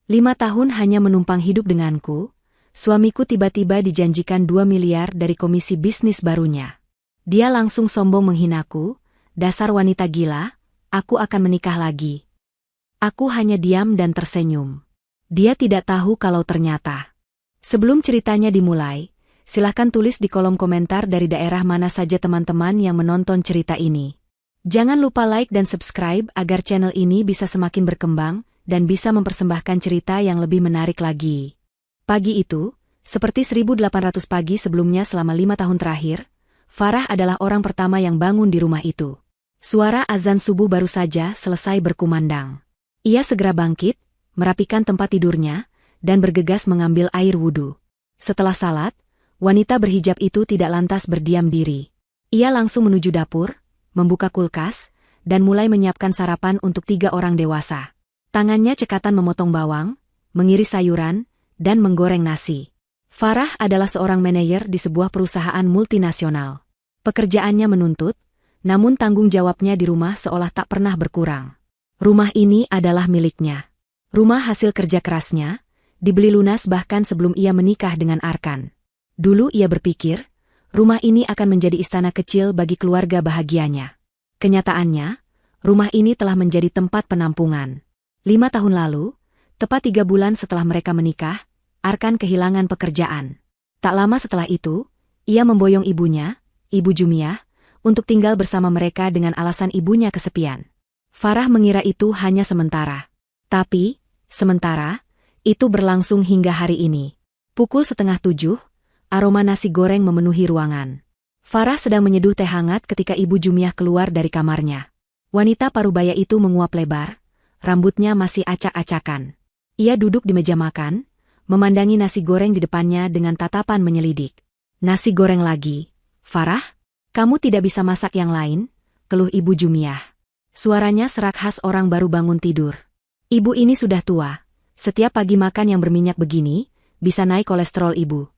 5 tahun hanya menumpang hidup denganku, suamiku tiba-tiba dijanjikan 2 miliar dari komisi bisnis barunya. Dia langsung sombong menghinaku, dasar wanita gila, aku akan menikah lagi. Aku hanya diam dan tersenyum. Dia tidak tahu kalau ternyata. Sebelum ceritanya dimulai, silahkan tulis di kolom komentar dari daerah mana saja teman-teman yang menonton cerita ini. Jangan lupa like dan subscribe agar channel ini bisa semakin berkembang dan bisa mempersembahkan cerita yang lebih menarik lagi. Pagi itu, seperti 1800 pagi sebelumnya selama 5 tahun terakhir, Farah adalah orang pertama yang bangun di rumah itu. Suara azan subuh baru saja selesai berkumandang. Ia segera bangkit, merapikan tempat tidurnya, dan bergegas mengambil air wudhu. Setelah salat, wanita berhijab itu tidak lantas berdiam diri. Ia langsung menuju dapur, membuka kulkas, dan mulai menyiapkan sarapan untuk 3 orang dewasa. Tangannya cekatan memotong bawang, mengiris sayuran, dan menggoreng nasi. Farah adalah seorang manajer di sebuah perusahaan multinasional. Pekerjaannya menuntut, namun tanggung jawabnya di rumah seolah tak pernah berkurang. Rumah ini adalah miliknya. Rumah hasil kerja kerasnya, dibeli lunas bahkan sebelum ia menikah dengan Arkan. Dulu ia berpikir, rumah ini akan menjadi istana kecil bagi keluarga bahagianya. Kenyataannya, rumah ini telah menjadi tempat penampungan. 5 tahun lalu, tepat 3 bulan setelah mereka menikah, Arkan kehilangan pekerjaan. Tak lama setelah itu, ia memboyong ibunya, Ibu Jumiah, untuk tinggal bersama mereka dengan alasan ibunya kesepian. Farah mengira itu hanya sementara. Tapi, sementara, itu berlangsung hingga hari ini. Pukul 6:30, aroma nasi goreng memenuhi ruangan. Farah sedang menyeduh teh hangat ketika Ibu Jumiah keluar dari kamarnya. Wanita parubaya itu menguap lebar, rambutnya masih acak-acakan. Ia duduk di meja makan, memandangi nasi goreng di depannya dengan tatapan menyelidik. Nasi goreng lagi, Farah? Kamu tidak bisa masak yang lain? Keluh Ibu Jumiah. Suaranya serak khas orang baru bangun tidur. Ibu ini sudah tua. Setiap pagi makan yang berminyak begini, bisa naik kolesterol ibu.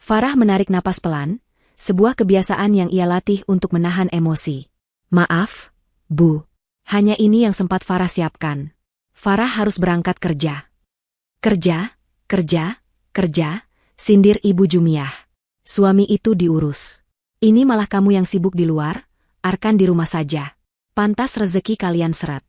Farah menarik napas pelan, sebuah kebiasaan yang ia latih untuk menahan emosi. Maaf, Bu. Hanya ini yang sempat Farah siapkan. Farah harus berangkat kerja. Kerja, sindir Ibu Jumiah. Suami itu diurus. Ini malah kamu yang sibuk di luar, Arkan di rumah saja. Pantas rezeki kalian seret.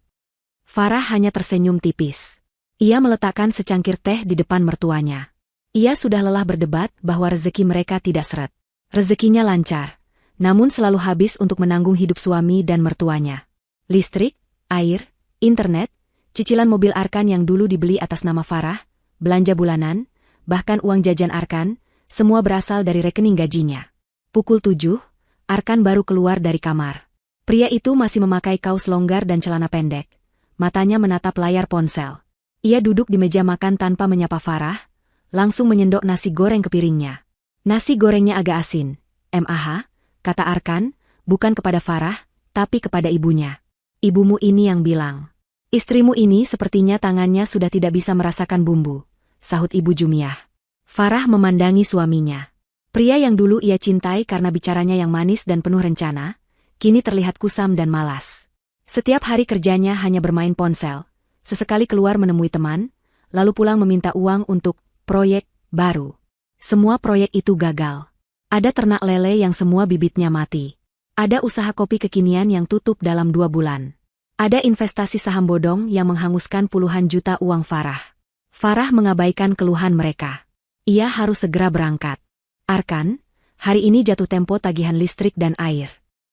Farah hanya tersenyum tipis. Ia meletakkan secangkir teh di depan mertuanya. Ia sudah lelah berdebat bahwa rezeki mereka tidak seret. Rezekinya lancar, namun selalu habis untuk menanggung hidup suami dan mertuanya. Listrik, air, internet, cicilan mobil Arkan yang dulu dibeli atas nama Farah, belanja bulanan, bahkan uang jajan Arkan, semua berasal dari rekening gajinya. Pukul 7, Arkan baru keluar dari kamar. Pria itu masih memakai kaos longgar dan celana pendek. Matanya menatap layar ponsel. Ia duduk di meja makan tanpa menyapa Farah, langsung menyendok nasi goreng ke piringnya. Nasi gorengnya agak asin. "Mah," kata Arkan, bukan kepada Farah, tapi kepada ibunya. "Ibumu ini yang bilang. Istrimu ini sepertinya tangannya sudah tidak bisa merasakan bumbu," sahut Ibu Jumiah. Farah memandangi suaminya. Pria yang dulu ia cintai karena bicaranya yang manis dan penuh rencana, kini terlihat kusam dan malas. Setiap hari kerjanya hanya bermain ponsel, sesekali keluar menemui teman, lalu pulang meminta uang untuk proyek baru. Semua proyek itu gagal. Ada ternak lele yang semua bibitnya mati. Ada usaha kopi kekinian yang tutup dalam 2 bulan. Ada investasi saham bodong yang menghanguskan puluhan juta uang Farah. Farah mengabaikan keluhan mereka. Ia harus segera berangkat. "Arkan, hari ini jatuh tempo tagihan listrik dan air.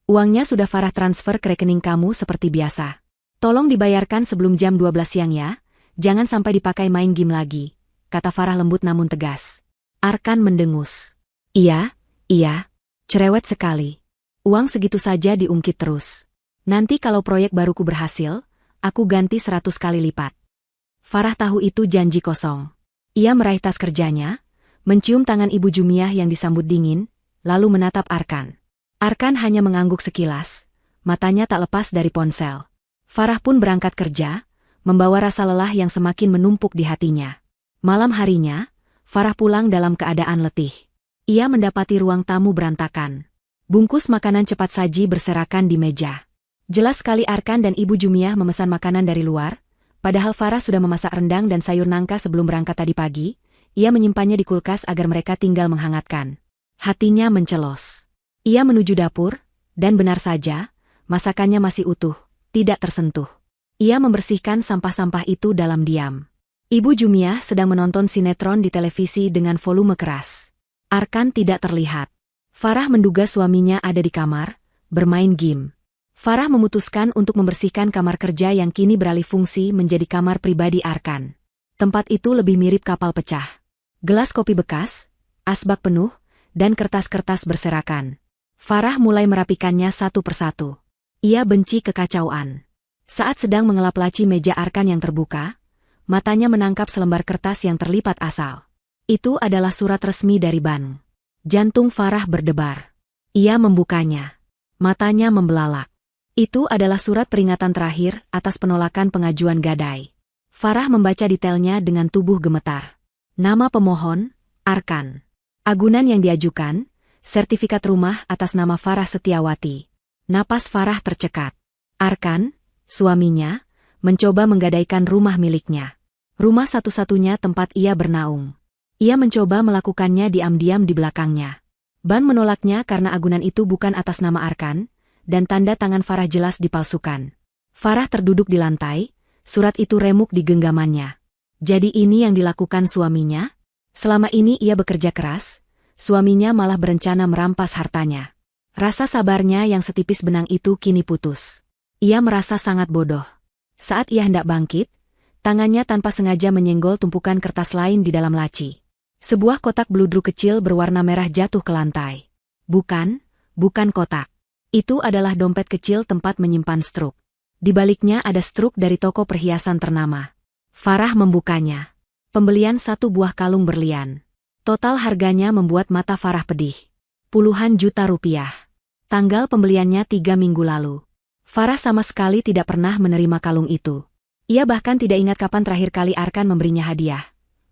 Uangnya sudah Farah transfer ke rekening kamu seperti biasa. Tolong dibayarkan sebelum jam 12 siang ya, jangan sampai dipakai main game lagi," kata Farah lembut namun tegas. Arkan mendengus. Iya, cerewet sekali. Uang segitu saja diungkit terus. Nanti kalau proyek baruku berhasil, aku ganti 100 kali lipat. Farah tahu itu janji kosong. Ia meraih tas kerjanya, mencium tangan Ibu Jumiah yang disambut dingin, lalu menatap Arkan. Arkan hanya mengangguk sekilas, matanya tak lepas dari ponsel. Farah pun berangkat kerja, membawa rasa lelah yang semakin menumpuk di hatinya. Malam harinya, Farah pulang dalam keadaan letih. Ia mendapati ruang tamu berantakan. Bungkus makanan cepat saji berserakan di meja. Jelas sekali Arkan dan Ibu Jumiah memesan makanan dari luar, Padahal Farah sudah memasak rendang dan sayur nangka sebelum berangkat tadi pagi, ia menyimpannya di kulkas agar mereka tinggal menghangatkan. Hatinya mencelos. Ia menuju dapur, dan benar saja, masakannya masih utuh, tidak tersentuh. Ia membersihkan sampah-sampah itu dalam diam. Ibu Jumiah sedang menonton sinetron di televisi dengan volume keras. Arkan tidak terlihat. Farah menduga suaminya ada di kamar, bermain game. Farah memutuskan untuk membersihkan kamar kerja yang kini beralih fungsi menjadi kamar pribadi Arkan. Tempat itu lebih mirip kapal pecah. Gelas kopi bekas, asbak penuh, dan kertas-kertas berserakan. Farah mulai merapikannya satu persatu. Ia benci kekacauan. Saat sedang mengelap laci meja Arkan yang terbuka, matanya menangkap selembar kertas yang terlipat asal. Itu adalah surat resmi dari bank. Jantung Farah berdebar. Ia membukanya. Matanya membelalak. Itu adalah surat peringatan terakhir atas penolakan pengajuan gadai. Farah membaca detailnya dengan tubuh gemetar. Nama pemohon, Arkan. Agunan yang diajukan, sertifikat rumah atas nama Farah Setiawati. Napas Farah tercekat. Arkan, suaminya, mencoba menggadaikan rumah miliknya. Rumah satu-satunya tempat ia bernaung. Ia mencoba melakukannya diam-diam di belakangnya. Ban menolaknya karena agunan itu bukan atas nama Arkan, dan tanda tangan Farah jelas dipalsukan. Farah terduduk di lantai, surat itu remuk di genggamannya. Jadi ini yang dilakukan suaminya? Selama ini ia bekerja keras, suaminya malah berencana merampas hartanya. Rasa sabarnya yang setipis benang itu kini putus. Ia merasa sangat bodoh. Saat ia hendak bangkit, tangannya tanpa sengaja menyenggol tumpukan kertas lain di dalam laci. Sebuah kotak beludru kecil berwarna merah jatuh ke lantai. Bukan kotak. Itu adalah dompet kecil tempat menyimpan struk. Di baliknya ada struk dari toko perhiasan ternama. Farah membukanya. Pembelian satu buah kalung berlian. Total harganya membuat mata Farah pedih. Puluhan juta rupiah. Tanggal pembeliannya 3 minggu lalu. Farah sama sekali tidak pernah menerima kalung itu. Ia bahkan tidak ingat kapan terakhir kali Arkan memberinya hadiah.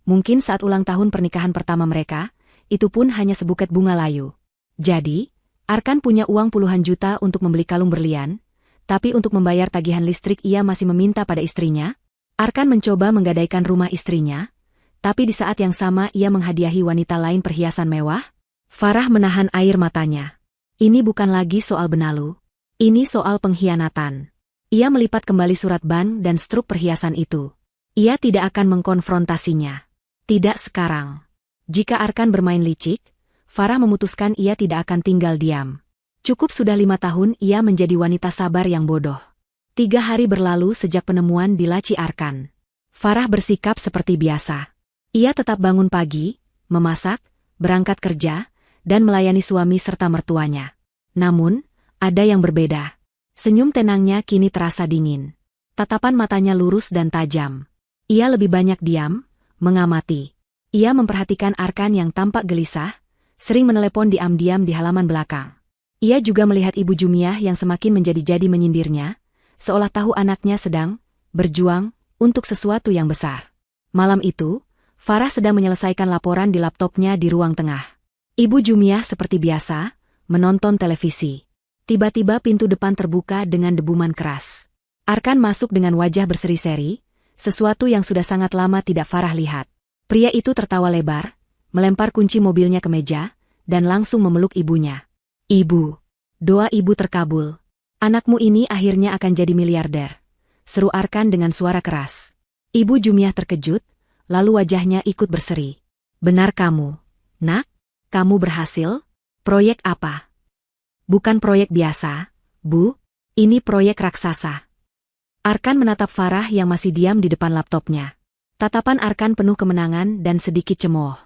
Mungkin saat ulang tahun pernikahan pertama mereka, itu pun hanya sebuket bunga layu. Jadi, Arkan punya uang puluhan juta untuk membeli kalung berlian, tapi untuk membayar tagihan listrik ia masih meminta pada istrinya. Arkan mencoba menggadaikan rumah istrinya, tapi di saat yang sama ia menghadiahi wanita lain perhiasan mewah. Farah menahan air matanya. Ini bukan lagi soal benalu, ini soal pengkhianatan. Ia melipat kembali surat bank dan struk perhiasan itu. Ia tidak akan mengkonfrontasinya. Tidak sekarang. Jika Arkan bermain licik, Farah memutuskan ia tidak akan tinggal diam. Cukup sudah 5 tahun ia menjadi wanita sabar yang bodoh. 3 hari berlalu sejak penemuan di laci Arkan. Farah bersikap seperti biasa. Ia tetap bangun pagi, memasak, berangkat kerja, dan melayani suami serta mertuanya. Namun, ada yang berbeda. Senyum tenangnya kini terasa dingin. Tatapan matanya lurus dan tajam. Ia lebih banyak diam, mengamati. Ia memperhatikan Arkan yang tampak gelisah, sering menelepon diam-diam di halaman belakang. Ia juga melihat Ibu Jumiah yang semakin menjadi-jadi menyindirnya, seolah tahu anaknya sedang berjuang untuk sesuatu yang besar. Malam itu, Farah sedang menyelesaikan laporan di laptopnya di ruang tengah. Ibu Jumiah seperti biasa, menonton televisi. Tiba-tiba pintu depan terbuka dengan debuman keras. Arkan masuk dengan wajah berseri-seri, sesuatu yang sudah sangat lama tidak Farah lihat. Pria itu tertawa lebar, melempar kunci mobilnya ke meja, dan langsung memeluk ibunya. Ibu, doa ibu terkabul. Anakmu ini akhirnya akan jadi miliarder, seru Arkan dengan suara keras. Ibu Jumiah terkejut, lalu wajahnya ikut berseri. Benar kamu, nak? Kamu berhasil? Proyek apa? Bukan proyek biasa, Bu. Ini proyek raksasa. Arkan menatap Farah yang masih diam di depan laptopnya. Tatapan Arkan penuh kemenangan dan sedikit cemooh.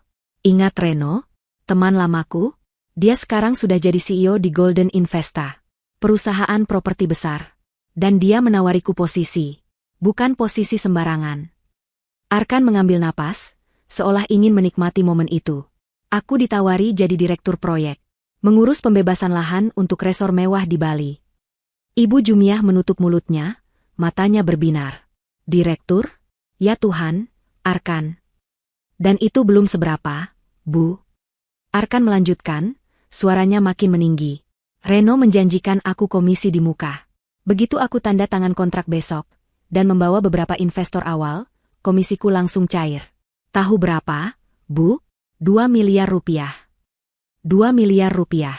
Ingat Reno, teman lamaku? Dia sekarang sudah jadi CEO di Golden Investa, perusahaan properti besar. Dan dia menawariku posisi. Bukan posisi sembarangan. Arkan mengambil napas, seolah ingin menikmati momen itu. Aku ditawari jadi direktur proyek. Mengurus pembebasan lahan untuk resor mewah di Bali. Ibu Jumiah menutup mulutnya, matanya berbinar. Direktur? Ya Tuhan, Arkan. Dan itu belum seberapa, Bu. Arkan melanjutkan, suaranya makin meninggi. Reno menjanjikan aku komisi di muka. Begitu aku tanda tangan kontrak besok, dan membawa beberapa investor awal, komisiku langsung cair. Tahu berapa, Bu? 2 miliar rupiah. 2 miliar rupiah.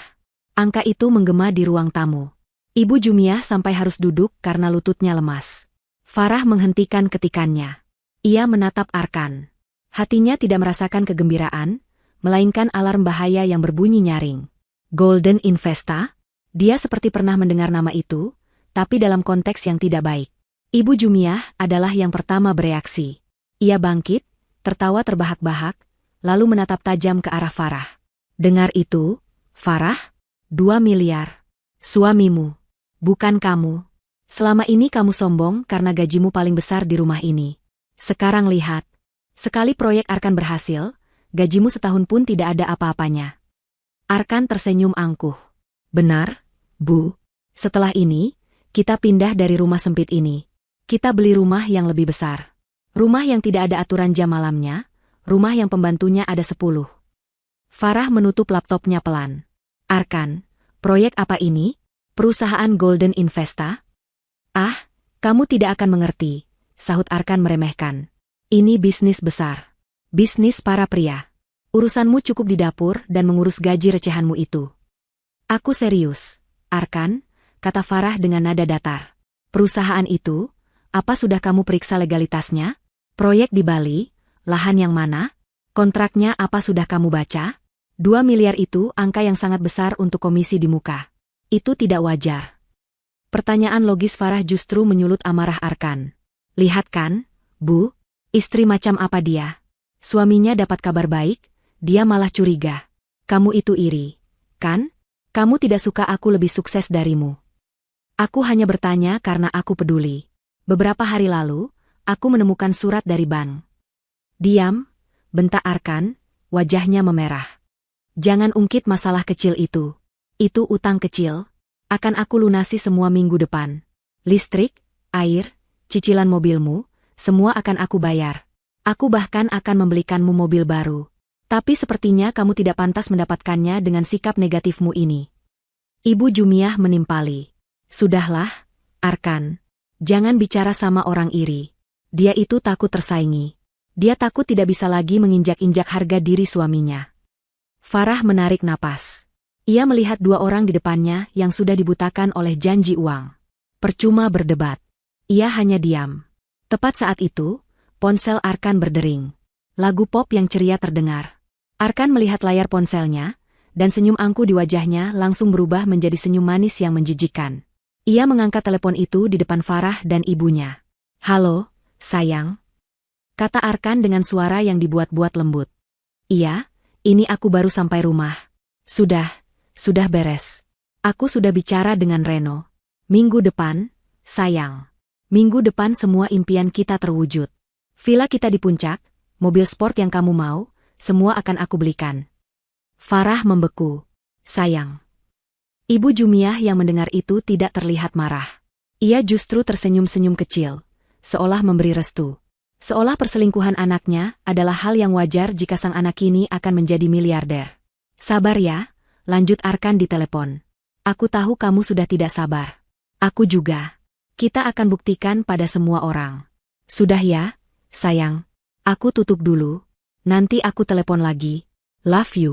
Angka itu menggema di ruang tamu. Ibu Jumiah sampai harus duduk karena lututnya lemas. Farah menghentikan ketikannya. Ia menatap Arkan. Hatinya tidak merasakan kegembiraan, melainkan alarm bahaya yang berbunyi nyaring. Golden Investa? Dia seperti pernah mendengar nama itu, tapi dalam konteks yang tidak baik. Ibu Jumiah adalah yang pertama bereaksi. Ia bangkit, tertawa terbahak-bahak, lalu menatap tajam ke arah Farah. Dengar itu, Farah? 2 miliar. Suamimu. Bukan kamu. Selama ini kamu sombong karena gajimu paling besar di rumah ini. Sekarang lihat. Sekali proyek Arkan berhasil, gajimu setahun pun tidak ada apa-apanya. Arkan tersenyum angkuh. Benar, Bu. Setelah ini, kita pindah dari rumah sempit ini. Kita beli rumah yang lebih besar. Rumah yang tidak ada aturan jam malamnya, rumah yang pembantunya ada 10. Farah menutup laptopnya pelan. Arkan, proyek apa ini? Perusahaan Golden Investa? Ah, kamu tidak akan mengerti, sahut Arkan meremehkan. Ini bisnis besar. Bisnis para pria. Urusanmu cukup di dapur dan mengurus gaji recehanmu itu. Aku serius, Arkan, kata Farah dengan nada datar. Perusahaan itu, apa sudah kamu periksa legalitasnya? Proyek di Bali, lahan yang mana? Kontraknya apa sudah kamu baca? 2 miliar itu angka yang sangat besar untuk komisi di muka. Itu tidak wajar. Pertanyaan logis Farah justru menyulut amarah Arkan. Lihat kan, Bu, istri macam apa dia? Suaminya dapat kabar baik, dia malah curiga. Kamu itu iri, kan? Kamu tidak suka aku lebih sukses darimu. Aku hanya bertanya karena aku peduli. Beberapa hari lalu, aku menemukan surat dari bank. Diam, bentak Arkan, wajahnya memerah. Jangan ungkit masalah kecil itu. Itu utang kecil. Akan aku lunasi semua minggu depan. Listrik, air, cicilan mobilmu, semua akan aku bayar. Aku bahkan akan membelikanmu mobil baru. Tapi sepertinya kamu tidak pantas mendapatkannya dengan sikap negatifmu ini. Ibu Jumiah menimpali. Sudahlah, Arkan. Jangan bicara sama orang iri. Dia itu takut tersaingi. Dia takut tidak bisa lagi menginjak-injak harga diri suaminya. Farah menarik napas. Ia melihat dua orang di depannya yang sudah dibutakan oleh janji uang. Percuma berdebat. Ia hanya diam. Tepat saat itu, ponsel Arkan berdering. Lagu pop yang ceria terdengar. Arkan melihat layar ponselnya, dan senyum angkuh di wajahnya langsung berubah menjadi senyum manis yang menjijikan. Ia mengangkat telepon itu di depan Farah dan ibunya. Halo, sayang. Kata Arkan dengan suara yang dibuat-buat lembut. Iya, ini aku baru sampai rumah. Sudah beres. Aku sudah bicara dengan Reno. Minggu depan, sayang. Minggu depan semua impian kita terwujud. Villa kita di puncak, mobil sport yang kamu mau, semua akan aku belikan. Farah membeku. Sayang. Ibu Jumiah yang mendengar itu tidak terlihat marah. Ia justru tersenyum-senyum kecil, seolah memberi restu. Seolah perselingkuhan anaknya adalah hal yang wajar jika sang anak ini akan menjadi miliarder. Sabar ya, lanjut Arkan di telepon. Aku tahu kamu sudah tidak sabar. Aku juga. Kita akan buktikan pada semua orang. Sudah ya, sayang. Aku tutup dulu. Nanti aku telepon lagi. Love you.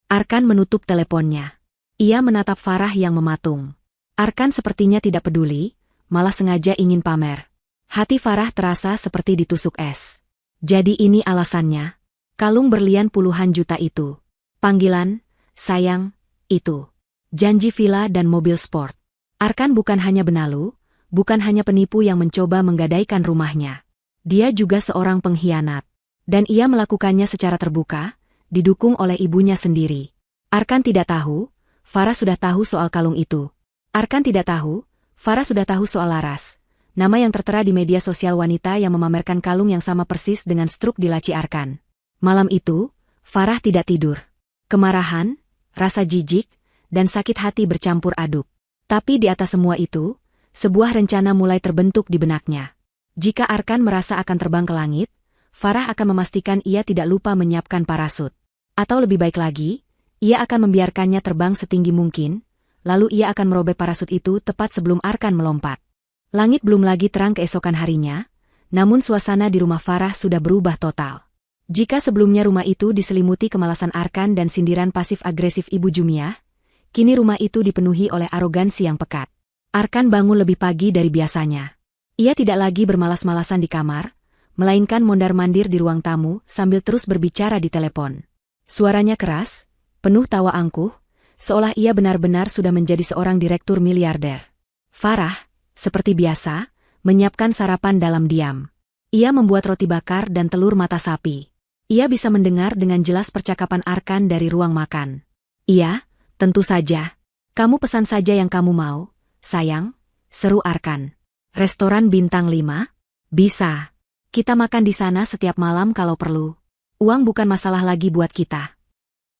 Arkan menutup teleponnya. Ia menatap Farah yang mematung. Arkan sepertinya tidak peduli, malah sengaja ingin pamer. Hati Farah terasa seperti ditusuk es. Jadi ini alasannya. Kalung berlian puluhan juta itu. Panggilan, sayang, itu. Janji villa dan mobil sport. Arkan bukan hanya benalu, bukan hanya penipu yang mencoba menggadaikan rumahnya. Dia juga seorang pengkhianat. Dan ia melakukannya secara terbuka, didukung oleh ibunya sendiri. Arkan tidak tahu, Farah sudah tahu soal kalung itu. Arkan tidak tahu, Farah sudah tahu soal Laras. Nama yang tertera di media sosial wanita yang memamerkan kalung yang sama persis dengan struk di laci Arkan. Malam itu, Farah tidak tidur. Kemarahan, rasa jijik, dan sakit hati bercampur aduk. Tapi di atas semua itu, sebuah rencana mulai terbentuk di benaknya. Jika Arkan merasa akan terbang ke langit, Farah akan memastikan ia tidak lupa menyiapkan parasut. Atau lebih baik lagi, ia akan membiarkannya terbang setinggi mungkin, lalu ia akan merobek parasut itu tepat sebelum Arkan melompat. Langit belum lagi terang keesokan harinya, namun suasana di rumah Farah sudah berubah total. Jika sebelumnya rumah itu diselimuti kemalasan Arkan dan sindiran pasif-agresif Ibu Jumiah, kini rumah itu dipenuhi oleh arogansi yang pekat. Arkan bangun lebih pagi dari biasanya. Ia tidak lagi bermalas-malasan di kamar, melainkan mondar-mandir di ruang tamu sambil terus berbicara di telepon. Suaranya keras, penuh tawa angkuh, seolah ia benar-benar sudah menjadi seorang direktur miliarder. Farah, seperti biasa, menyiapkan sarapan dalam diam. Ia membuat roti bakar dan telur mata sapi. Ia bisa mendengar dengan jelas percakapan Arkan dari ruang makan. Iya, tentu saja. Kamu pesan saja yang kamu mau, sayang, seru Arkan. Restoran bintang 5? Bisa. Kita makan di sana setiap malam kalau perlu. Uang bukan masalah lagi buat kita.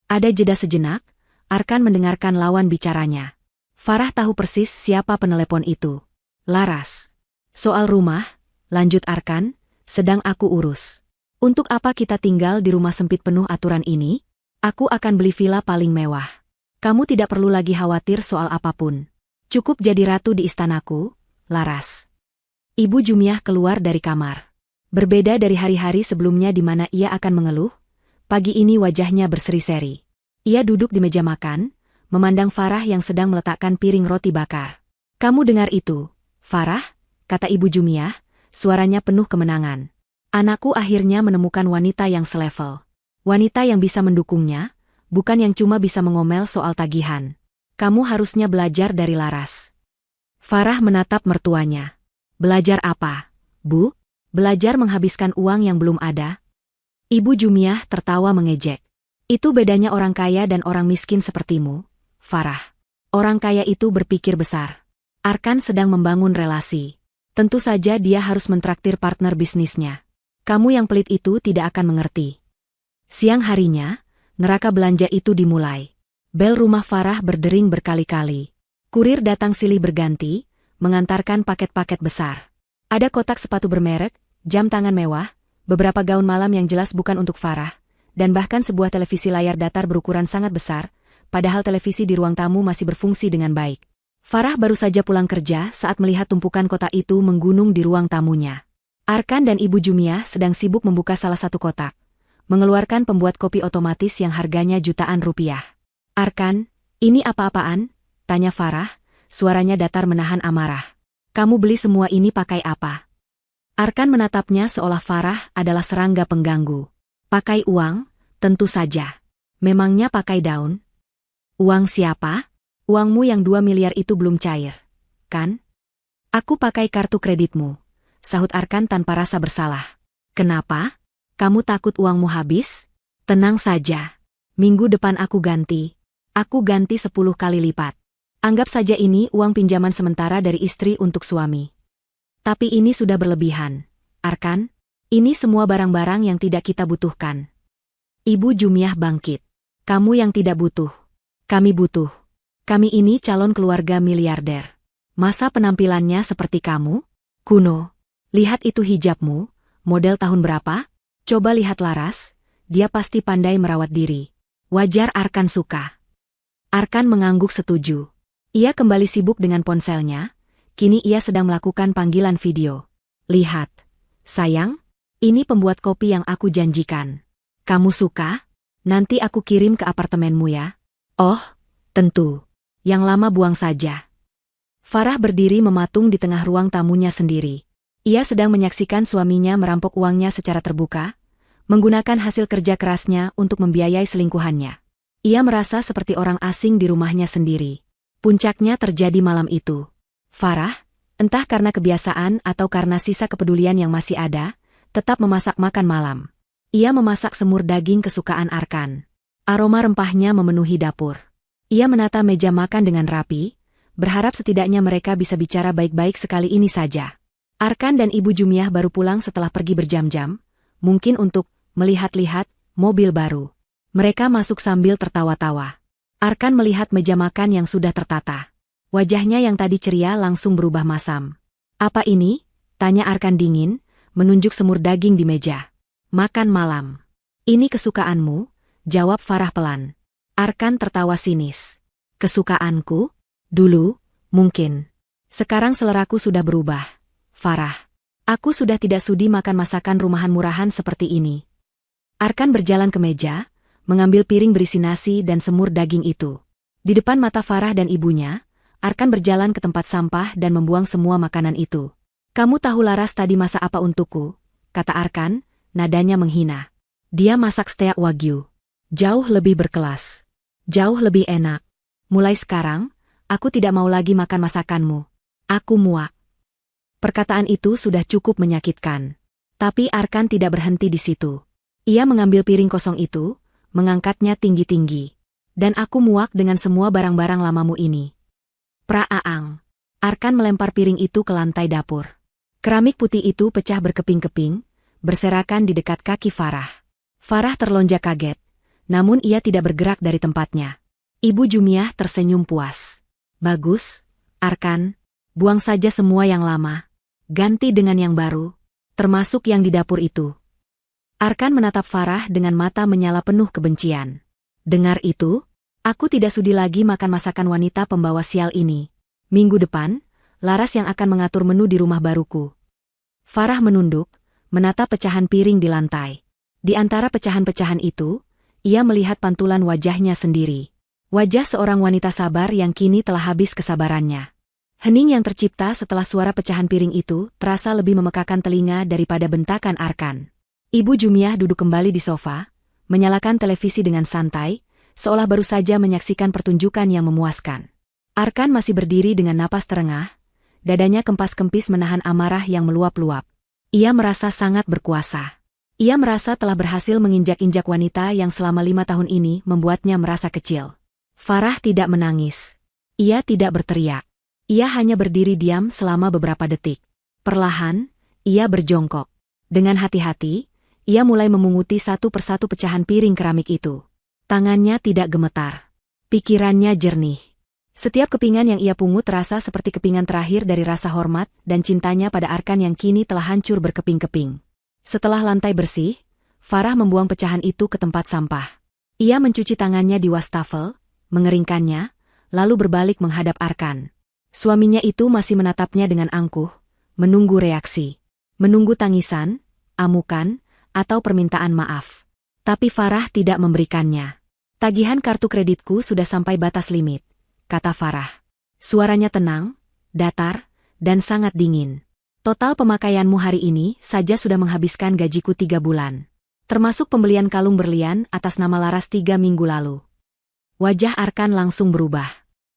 Ada jeda sejenak, Arkan mendengarkan lawan bicaranya. Farah tahu persis siapa penelepon itu. Laras. Soal rumah, lanjut Arkan, sedang aku urus. Untuk apa kita tinggal di rumah sempit penuh aturan ini? Aku akan beli villa paling mewah. Kamu tidak perlu lagi khawatir soal apapun. Cukup jadi ratu di istanaku, Laras. Ibu Jumiah keluar dari kamar. Berbeda dari hari-hari sebelumnya di mana ia akan mengeluh, pagi ini wajahnya berseri-seri. Ia duduk di meja makan, memandang Farah yang sedang meletakkan piring roti bakar. Kamu dengar itu, Farah, kata Ibu Jumiah, suaranya penuh kemenangan. Anakku akhirnya menemukan wanita yang selevel. Wanita yang bisa mendukungnya, bukan yang cuma bisa mengomel soal tagihan. Kamu harusnya belajar dari Laras. Farah menatap mertuanya. Belajar apa, Bu? Belajar menghabiskan uang yang belum ada? Ibu Jumiah tertawa mengejek. Itu bedanya orang kaya dan orang miskin sepertimu, Farah. Orang kaya itu berpikir besar. Arkan sedang membangun relasi. Tentu saja dia harus mentraktir partner bisnisnya. Kamu yang pelit itu tidak akan mengerti. Siang harinya, neraka belanja itu dimulai. Bel rumah Farah berdering berkali-kali. Kurir datang silih berganti, mengantarkan paket-paket besar. Ada kotak sepatu bermerek, jam tangan mewah, beberapa gaun malam yang jelas bukan untuk Farah, dan bahkan sebuah televisi layar datar berukuran sangat besar, padahal televisi di ruang tamu masih berfungsi dengan baik. Farah baru saja pulang kerja saat melihat tumpukan kotak itu menggunung di ruang tamunya. Arkan dan Ibu Jumiah sedang sibuk membuka salah satu kotak, mengeluarkan pembuat kopi otomatis yang harganya jutaan rupiah. Arkan, ini apa-apaan? Tanya Farah, suaranya datar menahan amarah. Kamu beli semua ini pakai apa? Arkan menatapnya seolah Farah adalah serangga pengganggu. Pakai uang? Tentu saja. Memangnya pakai daun? Uang siapa? Uangmu yang 2 miliar itu belum cair, kan? Aku pakai kartu kreditmu, sahut Arkan tanpa rasa bersalah. Kenapa? Kamu takut uangmu habis? Tenang saja. Minggu depan aku ganti. Aku ganti 10 kali lipat. Anggap saja ini uang pinjaman sementara dari istri untuk suami. Tapi ini sudah berlebihan, Arkan. Ini semua barang-barang yang tidak kita butuhkan. Ibu Jumiah bangkit. Kamu yang tidak butuh. Kami butuh. Kami ini calon keluarga miliarder. Masa penampilannya seperti kamu? Kuno. Lihat itu hijabmu, model tahun berapa? Coba lihat Laras, dia pasti pandai merawat diri. Wajar Arkan suka. Arkan mengangguk setuju. Ia kembali sibuk dengan ponselnya, kini ia sedang melakukan panggilan video. Lihat. Sayang, ini pembuat kopi yang aku janjikan. Kamu suka? Nanti aku kirim ke apartemenmu ya. Oh, tentu. Yang lama buang saja. Farah berdiri mematung di tengah ruang tamunya sendiri. Ia sedang menyaksikan suaminya merampok uangnya secara terbuka, menggunakan hasil kerja kerasnya untuk membiayai selingkuhannya. Ia merasa seperti orang asing di rumahnya sendiri. Puncaknya terjadi malam itu. Farah, entah karena kebiasaan atau karena sisa kepedulian yang masih ada, tetap memasak makan malam. Ia memasak semur daging kesukaan Arkan. Aroma rempahnya memenuhi dapur. Ia menata meja makan dengan rapi, berharap setidaknya mereka bisa bicara baik-baik sekali ini saja. Arkan dan Ibu Jumiah baru pulang setelah pergi berjam-jam, mungkin untuk melihat-lihat mobil baru. Mereka masuk sambil tertawa-tawa. Arkan melihat meja makan yang sudah tertata. Wajahnya yang tadi ceria langsung berubah masam. Apa ini? Tanya Arkan dingin, menunjuk semur daging di meja. Makan malam. Ini kesukaanmu? Jawab Farah pelan. Arkan tertawa sinis. Kesukaanku? Dulu, mungkin. Sekarang seleraku sudah berubah. Farah. Aku sudah tidak sudi makan masakan rumahan murahan seperti ini. Arkan berjalan ke meja, mengambil piring berisi nasi dan semur daging itu. Di depan mata Farah dan ibunya, Arkan berjalan ke tempat sampah dan membuang semua makanan itu. Kamu tahu Laras tadi masak apa untukku? Kata Arkan, nadanya menghina. Dia masak steak wagyu. Jauh lebih berkelas. Jauh lebih enak. Mulai sekarang, aku tidak mau lagi makan masakanmu. Aku muak. Perkataan itu sudah cukup menyakitkan. Tapi Arkan tidak berhenti di situ. Ia mengambil piring kosong itu, mengangkatnya tinggi-tinggi. Dan aku muak dengan semua barang-barang lamamu ini. Praaang. Arkan melempar piring itu ke lantai dapur. Keramik putih itu pecah berkeping-keping, berserakan di dekat kaki Farah. Farah terlonjak kaget, namun ia tidak bergerak dari tempatnya. Ibu Jumiah tersenyum puas. Bagus, Arkan, buang saja semua yang lama. Ganti dengan yang baru, termasuk yang di dapur itu. Arkan menatap Farah dengan mata menyala penuh kebencian. Dengar itu, aku tidak sudi lagi makan masakan wanita pembawa sial ini. Minggu depan, Laras yang akan mengatur menu di rumah baruku. Farah menunduk, menatap pecahan piring di lantai. Di antara pecahan-pecahan itu, ia melihat pantulan wajahnya sendiri. Wajah seorang wanita sabar yang kini telah habis kesabarannya. Hening yang tercipta setelah suara pecahan piring itu terasa lebih memekakan telinga daripada bentakan Arkan. Ibu Jumiah duduk kembali di sofa, menyalakan televisi dengan santai, seolah baru saja menyaksikan pertunjukan yang memuaskan. Arkan masih berdiri dengan napas terengah, dadanya kempas-kempis menahan amarah yang meluap-luap. Ia merasa sangat berkuasa. Ia merasa telah berhasil menginjak-injak wanita yang selama 5 tahun ini membuatnya merasa kecil. Farah tidak menangis. Ia tidak berteriak. Ia hanya berdiri diam selama beberapa detik. Perlahan, ia berjongkok. Dengan hati-hati, ia mulai memunguti satu persatu pecahan piring keramik itu. Tangannya tidak gemetar. Pikirannya jernih. Setiap kepingan yang ia pungut terasa seperti kepingan terakhir dari rasa hormat dan cintanya pada Arkan yang kini telah hancur berkeping-keping. Setelah lantai bersih, Farah membuang pecahan itu ke tempat sampah. Ia mencuci tangannya di wastafel, mengeringkannya, lalu berbalik menghadap Arkan. Suaminya itu masih menatapnya dengan angkuh, menunggu reaksi. Menunggu tangisan, amukan, atau permintaan maaf. Tapi Farah tidak memberikannya. Tagihan kartu kreditku sudah sampai batas limit, kata Farah. Suaranya tenang, datar, dan sangat dingin. Total pemakaianmu hari ini saja sudah menghabiskan gajiku 3 bulan. Termasuk pembelian kalung berlian atas nama Laras 3 minggu lalu. Wajah Arkan langsung berubah.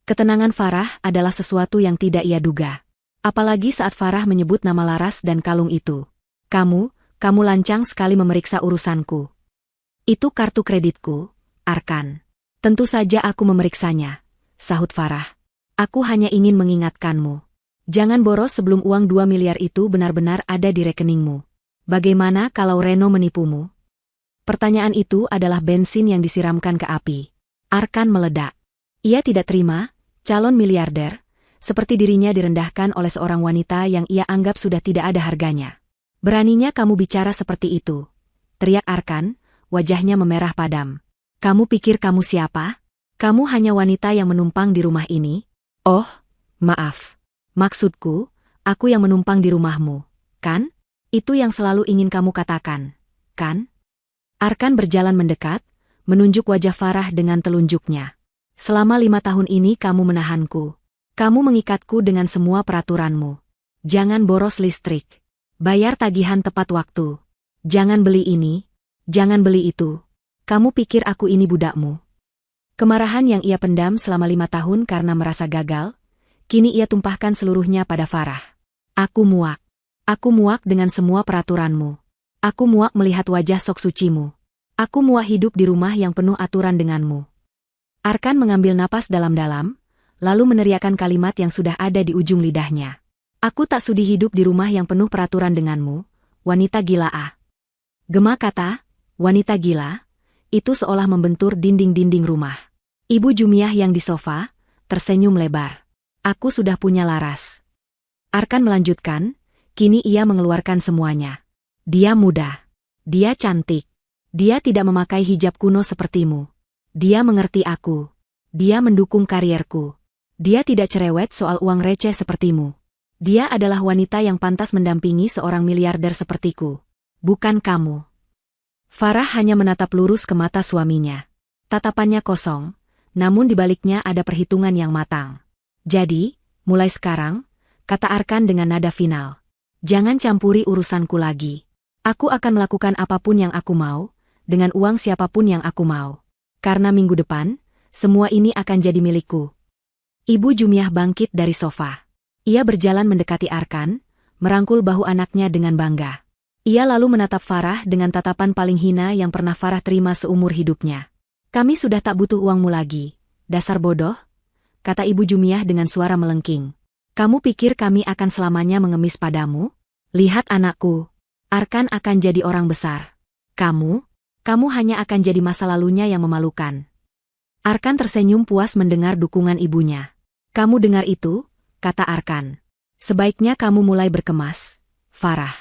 Ketenangan Farah adalah sesuatu yang tidak ia duga. Apalagi saat Farah menyebut nama Laras dan kalung itu. Kamu lancang sekali memeriksa urusanku. Itu kartu kreditku, Arkan. Tentu saja aku memeriksanya, sahut Farah. Aku hanya ingin mengingatkanmu. Jangan boros sebelum uang 2 miliar itu benar-benar ada di rekeningmu. Bagaimana kalau Reno menipumu? Pertanyaan itu adalah bensin yang disiramkan ke api. Arkan meledak. Ia tidak terima, calon miliarder, seperti dirinya direndahkan oleh seorang wanita yang ia anggap sudah tidak ada harganya. Beraninya kamu bicara seperti itu, teriak Arkan, wajahnya memerah padam. Kamu pikir kamu siapa? Kamu hanya wanita yang menumpang di rumah ini? Oh, maaf. Maksudku, aku yang menumpang di rumahmu, kan? Itu yang selalu ingin kamu katakan, kan? Arkan berjalan mendekat, menunjuk wajah Farah dengan telunjuknya. Selama 5 tahun ini kamu menahanku. Kamu mengikatku dengan semua peraturanmu. Jangan boros listrik. Bayar tagihan tepat waktu. Jangan beli ini. Jangan beli itu. Kamu pikir aku ini budakmu? Kemarahan yang ia pendam selama 5 tahun karena merasa gagal, kini ia tumpahkan seluruhnya pada Farah. Aku muak. Aku muak dengan semua peraturanmu. Aku muak melihat wajah sok sucimu. Aku muak hidup di rumah yang penuh aturan denganmu. Arkan mengambil napas dalam-dalam, lalu meneriakkan kalimat yang sudah ada di ujung lidahnya. Aku tak sudi hidup di rumah yang penuh peraturan denganmu, wanita gila ah. Gema kata, wanita gila, itu seolah membentur dinding-dinding rumah. Ibu Jumiah yang di sofa, tersenyum lebar. Aku sudah punya Laras. Arkan melanjutkan, kini ia mengeluarkan semuanya. Dia muda. Dia cantik. Dia tidak memakai hijab kuno sepertimu. Dia mengerti aku. Dia mendukung karierku. Dia tidak cerewet soal uang receh sepertimu. Dia adalah wanita yang pantas mendampingi seorang miliarder sepertiku. Bukan kamu. Farah hanya menatap lurus ke mata suaminya. Tatapannya kosong, namun di baliknya ada perhitungan yang matang. Jadi, mulai sekarang, kata Arkan dengan nada final. Jangan campuri urusanku lagi. Aku akan melakukan apapun yang aku mau, dengan uang siapapun yang aku mau. Karena minggu depan, semua ini akan jadi milikku. Ibu Jumiah bangkit dari sofa. Ia berjalan mendekati Arkan, merangkul bahu anaknya dengan bangga. Ia lalu menatap Farah dengan tatapan paling hina yang pernah Farah terima seumur hidupnya. Kami sudah tak butuh uangmu lagi, dasar bodoh, kata Ibu Jumiah dengan suara melengking. Kamu pikir kami akan selamanya mengemis padamu? Lihat anakku, Arkan akan jadi orang besar. Kamu hanya akan jadi masa lalunya yang memalukan. Arkan tersenyum puas mendengar dukungan ibunya. Kamu dengar itu? Kata Arkan. Sebaiknya kamu mulai berkemas, Farah.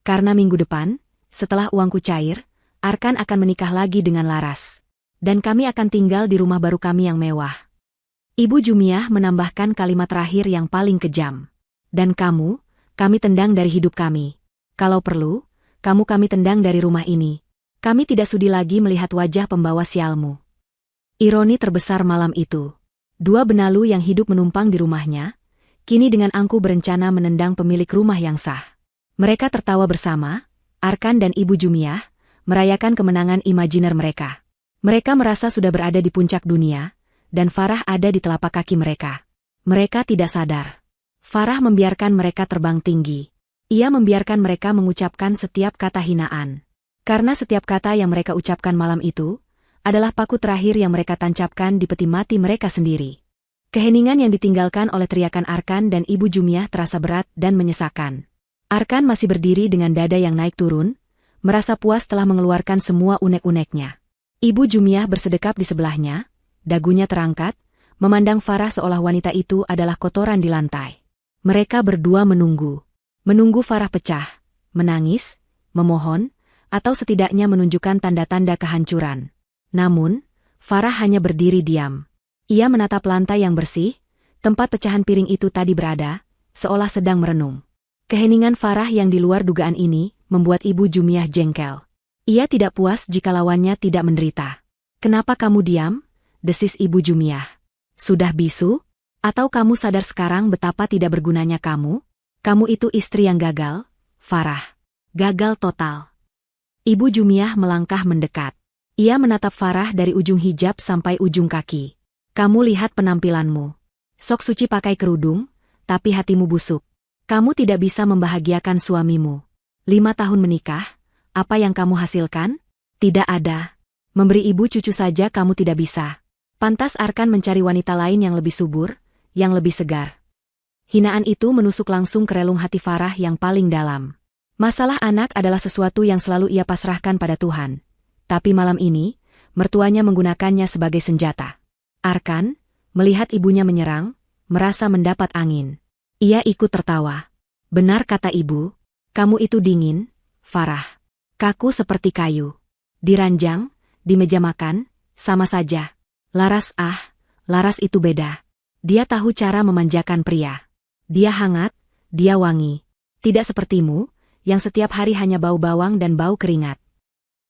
Karena minggu depan, setelah uangku cair, Arkan akan menikah lagi dengan Laras. Dan kami akan tinggal di rumah baru kami yang mewah. Ibu Jumiah menambahkan kalimat terakhir yang paling kejam. Dan kami tendang dari hidup kami. Kalau perlu, kami tendang dari rumah ini. Kami tidak sudi lagi melihat wajah pembawa sialmu. Ironi terbesar malam itu. Dua benalu yang hidup menumpang di rumahnya, kini dengan angkuh berencana menendang pemilik rumah yang sah. Mereka tertawa bersama, Arkan dan Ibu Jumiah, merayakan kemenangan imajiner mereka. Mereka merasa sudah berada di puncak dunia, dan Farah ada di telapak kaki mereka. Mereka tidak sadar. Farah membiarkan mereka terbang tinggi. Ia membiarkan mereka mengucapkan setiap kata hinaan. Karena setiap kata yang mereka ucapkan malam itu, adalah paku terakhir yang mereka tancapkan di peti mati mereka sendiri. Keheningan yang ditinggalkan oleh teriakan Arkan dan Ibu Jumiah terasa berat dan menyesakan. Arkan masih berdiri dengan dada yang naik turun, merasa puas telah mengeluarkan semua unek-uneknya. Ibu Jumiah bersedekap di sebelahnya, dagunya terangkat, memandang Farah seolah wanita itu adalah kotoran di lantai. Mereka berdua menunggu. Menunggu Farah pecah, menangis, memohon, atau setidaknya menunjukkan tanda-tanda kehancuran. Namun, Farah hanya berdiri diam. Ia menatap lantai yang bersih, tempat pecahan piring itu tadi berada, seolah sedang merenung. Keheningan Farah yang di luar dugaan ini membuat Ibu Jumiah jengkel. Ia tidak puas jika lawannya tidak menderita. Kenapa kamu diam? Desis Ibu Jumiah. Sudah bisu? Atau kamu sadar sekarang betapa tidak bergunanya kamu? Kamu itu istri yang gagal, Farah. Gagal total. Ibu Jumiah melangkah mendekat. Ia menatap Farah dari ujung hijab sampai ujung kaki. Kamu lihat penampilanmu. Sok suci pakai kerudung, tapi hatimu busuk. Kamu tidak bisa membahagiakan suamimu. 5 tahun menikah, apa yang kamu hasilkan? Tidak ada. Memberi ibu cucu saja kamu tidak bisa. Pantas Arkan mencari wanita lain yang lebih subur, yang lebih segar. Hinaan itu menusuk langsung ke relung hati Farah yang paling dalam. Masalah anak adalah sesuatu yang selalu ia pasrahkan pada Tuhan. Tapi malam ini, mertuanya menggunakannya sebagai senjata. Arkan, melihat ibunya menyerang, merasa mendapat angin. Ia ikut tertawa. Benar kata ibu, kamu itu dingin, Farah. Kaku seperti kayu. Di ranjang, di meja makan, sama saja. Laras itu beda. Dia tahu cara memanjakan pria. Dia hangat, dia wangi. Tidak sepertimu, yang setiap hari hanya bau bawang dan bau keringat.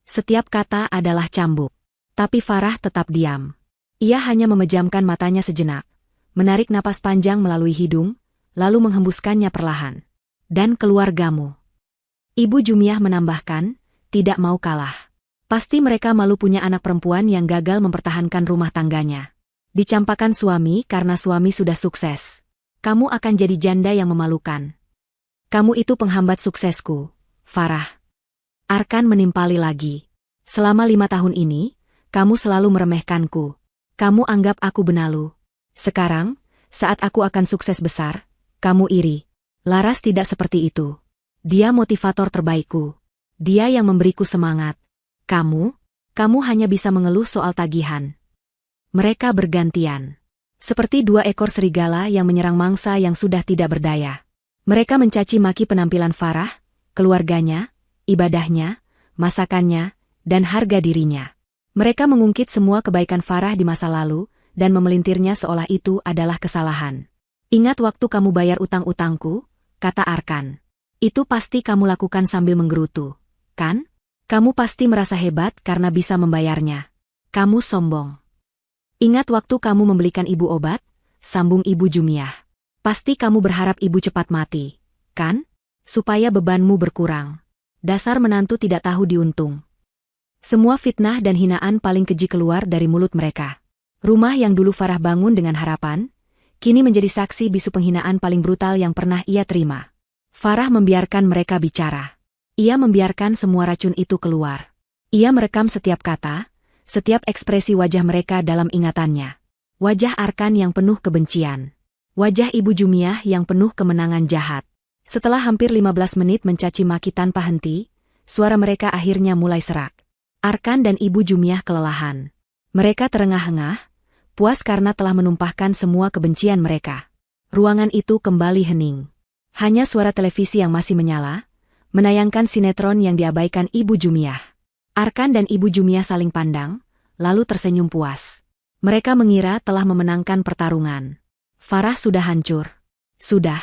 Setiap kata adalah cambuk. Tapi Farah tetap diam. Ia hanya memejamkan matanya sejenak, menarik napas panjang melalui hidung, lalu menghembuskannya perlahan. Dan keluargamu. Ibu Jumiah menambahkan, tidak mau kalah. Pasti mereka malu punya anak perempuan yang gagal mempertahankan rumah tangganya. Dicampakkan suami karena suami sudah sukses. Kamu akan jadi janda yang memalukan. Kamu itu penghambat suksesku, Farah. Arkan menimpali lagi. Selama 5 tahun ini, kamu selalu meremehkanku. Kamu anggap aku benalu. Sekarang, saat aku akan sukses besar, kamu iri. Laras tidak seperti itu. Dia motivator terbaikku. Dia yang memberiku semangat. Kamu hanya bisa mengeluh soal tagihan. Mereka bergantian. Seperti 2 ekor serigala yang menyerang mangsa yang sudah tidak berdaya. Mereka mencaci maki penampilan Farah, keluarganya, ibadahnya, masakannya, dan harga dirinya. Mereka mengungkit semua kebaikan Farah di masa lalu, dan memelintirnya seolah itu adalah kesalahan. "Ingat waktu kamu bayar utang-utangku?" kata Arkan. "Itu pasti kamu lakukan sambil menggerutu, kan? Kamu pasti merasa hebat karena bisa membayarnya. Kamu sombong. Ingat waktu kamu membelikan ibu obat?" sambung Ibu Jumiah. "Pasti kamu berharap ibu cepat mati, kan? Supaya bebanmu berkurang. Dasar menantu tidak tahu diuntung." Semua fitnah dan hinaan paling keji keluar dari mulut mereka. Rumah yang dulu Farah bangun dengan harapan, kini menjadi saksi bisu penghinaan paling brutal yang pernah ia terima. Farah membiarkan mereka bicara. Ia membiarkan semua racun itu keluar. Ia merekam setiap kata, setiap ekspresi wajah mereka dalam ingatannya. Wajah Arkan yang penuh kebencian. Wajah Ibu Jumiah yang penuh kemenangan jahat. Setelah hampir 15 menit mencaci maki tanpa henti, suara mereka akhirnya mulai serak. Arkan dan Ibu Jumiah kelelahan. Mereka terengah-engah, puas karena telah menumpahkan semua kebencian mereka. Ruangan itu kembali hening. Hanya suara televisi yang masih menyala, menayangkan sinetron yang diabaikan Ibu Jumiah. Arkan dan Ibu Jumiah saling pandang, lalu tersenyum puas. Mereka mengira telah memenangkan pertarungan. Farah sudah hancur. "Sudah,"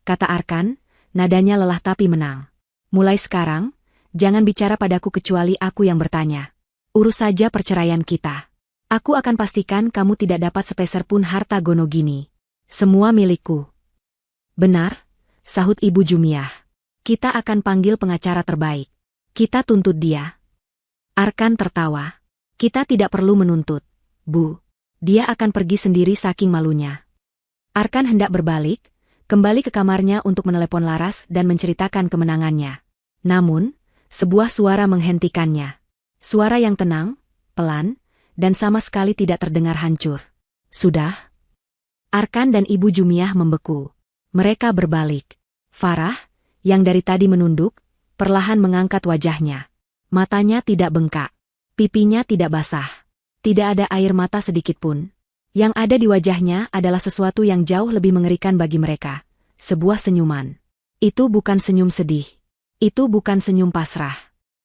kata Arkan, nadanya lelah tapi menang. "Mulai sekarang, jangan bicara padaku kecuali aku yang bertanya. Urus saja perceraian kita. Aku akan pastikan kamu tidak dapat sepeser pun harta Gonogini. Semua milikku." "Benar," sahut Ibu Jumiah. "Kita akan panggil pengacara terbaik. Kita tuntut dia." Arkan tertawa. "Kita tidak perlu menuntut, Bu. Dia akan pergi sendiri saking malunya." Arkan hendak berbalik, kembali ke kamarnya untuk menelepon Laras dan menceritakan kemenangannya. Namun, sebuah suara menghentikannya. Suara yang tenang, pelan, dan sama sekali tidak terdengar hancur. "Sudah?" Arkan dan Ibu Jumiah membeku. Mereka berbalik. Farah, yang dari tadi menunduk, perlahan mengangkat wajahnya. Matanya tidak bengkak. Pipinya tidak basah. Tidak ada air mata sedikitpun. Yang ada di wajahnya adalah sesuatu yang jauh lebih mengerikan bagi mereka. Sebuah senyuman. Itu bukan senyum sedih. Itu bukan senyum pasrah.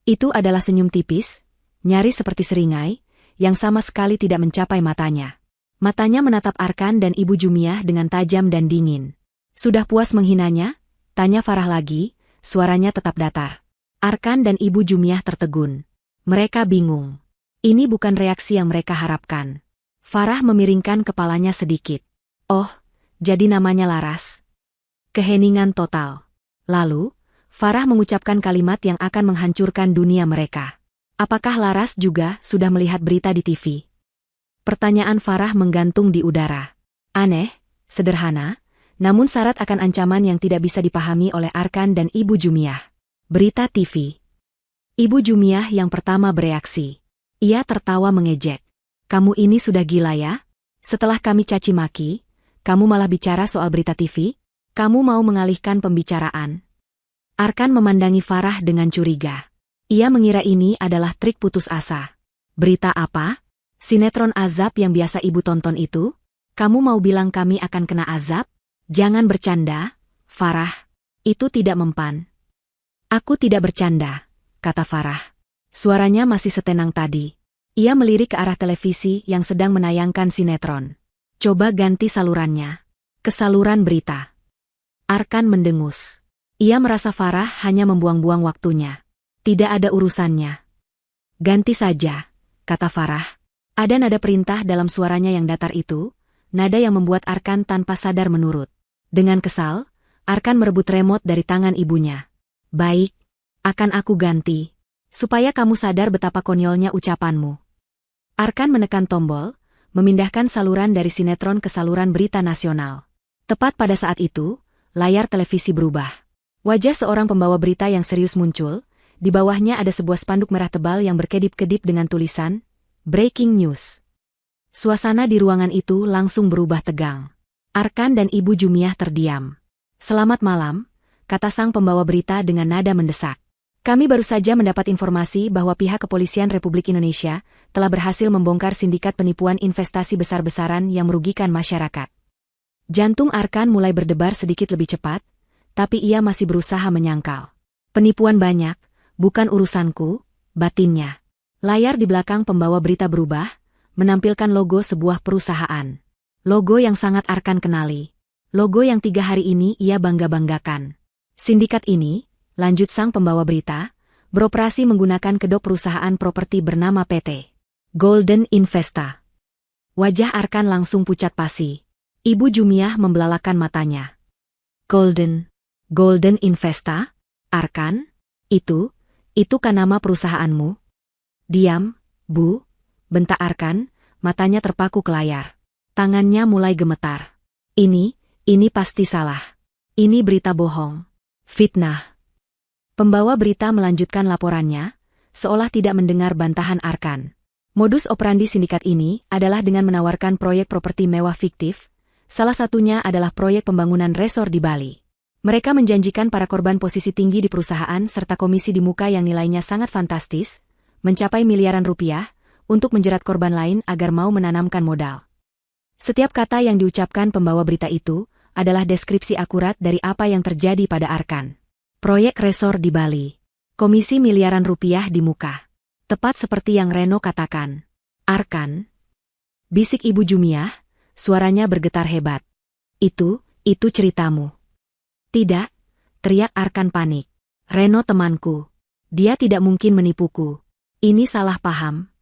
Itu adalah senyum tipis, nyaris seperti seringai, yang sama sekali tidak mencapai matanya. Matanya menatap Arkan dan Ibu Jumiah dengan tajam dan dingin. "Sudah puas menghinanya?" tanya Farah lagi, suaranya tetap datar. Arkan dan Ibu Jumiah tertegun. Mereka bingung. Ini bukan reaksi yang mereka harapkan. Farah memiringkan kepalanya sedikit. "Oh, jadi namanya Laras." Keheningan total. Lalu, Farah mengucapkan kalimat yang akan menghancurkan dunia mereka. "Apakah Laras juga sudah melihat berita di TV?" Pertanyaan Farah menggantung di udara. Aneh, sederhana, namun syarat akan ancaman yang tidak bisa dipahami oleh Arkan dan Ibu Jumiah. Berita TV. Ibu Jumiah yang pertama bereaksi. Ia tertawa mengejek. "Kamu ini sudah gila ya? Setelah kami caci maki, kamu malah bicara soal berita TV? Kamu mau mengalihkan pembicaraan?" Arkan memandangi Farah dengan curiga. Ia mengira ini adalah trik putus asa. "Berita apa? Sinetron azab yang biasa ibu tonton itu? Kamu mau bilang kami akan kena azab? Jangan bercanda, Farah. Itu tidak mempan." "Aku tidak bercanda," kata Farah. Suaranya masih setenang tadi. Ia melirik ke arah televisi yang sedang menayangkan sinetron. "Coba ganti salurannya. Ke saluran berita." Arkan mendengus. Ia merasa Farah hanya membuang-buang waktunya. Tidak ada urusannya. "Ganti saja," kata Farah. Ada nada perintah dalam suaranya yang datar itu, nada yang membuat Arkan tanpa sadar menurut. Dengan kesal, Arkan merebut remote dari tangan ibunya. "Baik, akan aku ganti. Supaya kamu sadar betapa konyolnya ucapanmu." Arkan menekan tombol, memindahkan saluran dari sinetron ke saluran berita nasional. Tepat pada saat itu, layar televisi berubah. Wajah seorang pembawa berita yang serius muncul, di bawahnya ada sebuah spanduk merah tebal yang berkedip-kedip dengan tulisan, "Breaking News." Suasana di ruangan itu langsung berubah tegang. Arkan dan Ibu Jumiah terdiam. "Selamat malam," kata sang pembawa berita dengan nada mendesak. "Kami baru saja mendapat informasi bahwa pihak Kepolisian Republik Indonesia telah berhasil membongkar sindikat penipuan investasi besar-besaran yang merugikan masyarakat." Jantung Arkan mulai berdebar sedikit lebih cepat, tapi ia masih berusaha menyangkal. "Penipuan banyak, bukan urusanku," batinnya. Layar di belakang pembawa berita berubah, menampilkan logo sebuah perusahaan. Logo yang sangat Arkan kenali. Logo yang 3 hari ini ia bangga-banggakan. Sindikat ini, lanjut sang pembawa berita, beroperasi menggunakan kedok perusahaan properti bernama PT Golden Investa. Wajah Arkan langsung pucat pasi. Ibu Jumiah membelalakan matanya. Golden Investa? Arkan? Itu kan nama perusahaanmu? Diam, Bu, bentak Arkan, matanya terpaku ke layar. Tangannya mulai gemetar. Ini pasti salah. Ini berita bohong. Fitnah. Pembawa berita melanjutkan laporannya, seolah tidak mendengar bantahan Arkan. Modus operandi sindikat ini adalah dengan menawarkan proyek properti mewah fiktif, salah satunya adalah proyek pembangunan resor di Bali. Mereka menjanjikan para korban posisi tinggi di perusahaan serta komisi di muka yang nilainya sangat fantastis, mencapai miliaran rupiah, untuk menjerat korban lain agar mau menanamkan modal. Setiap kata yang diucapkan pembawa berita itu adalah deskripsi akurat dari apa yang terjadi pada Arkan. Proyek resor di Bali. Komisi miliaran rupiah di muka. Tepat seperti yang Reno katakan. Arkan? Bisik Ibu Jumiah, suaranya bergetar hebat. Itu ceritamu. Tidak, teriak Arkan panik. Reno temanku. Dia tidak mungkin menipuku. Ini salah paham.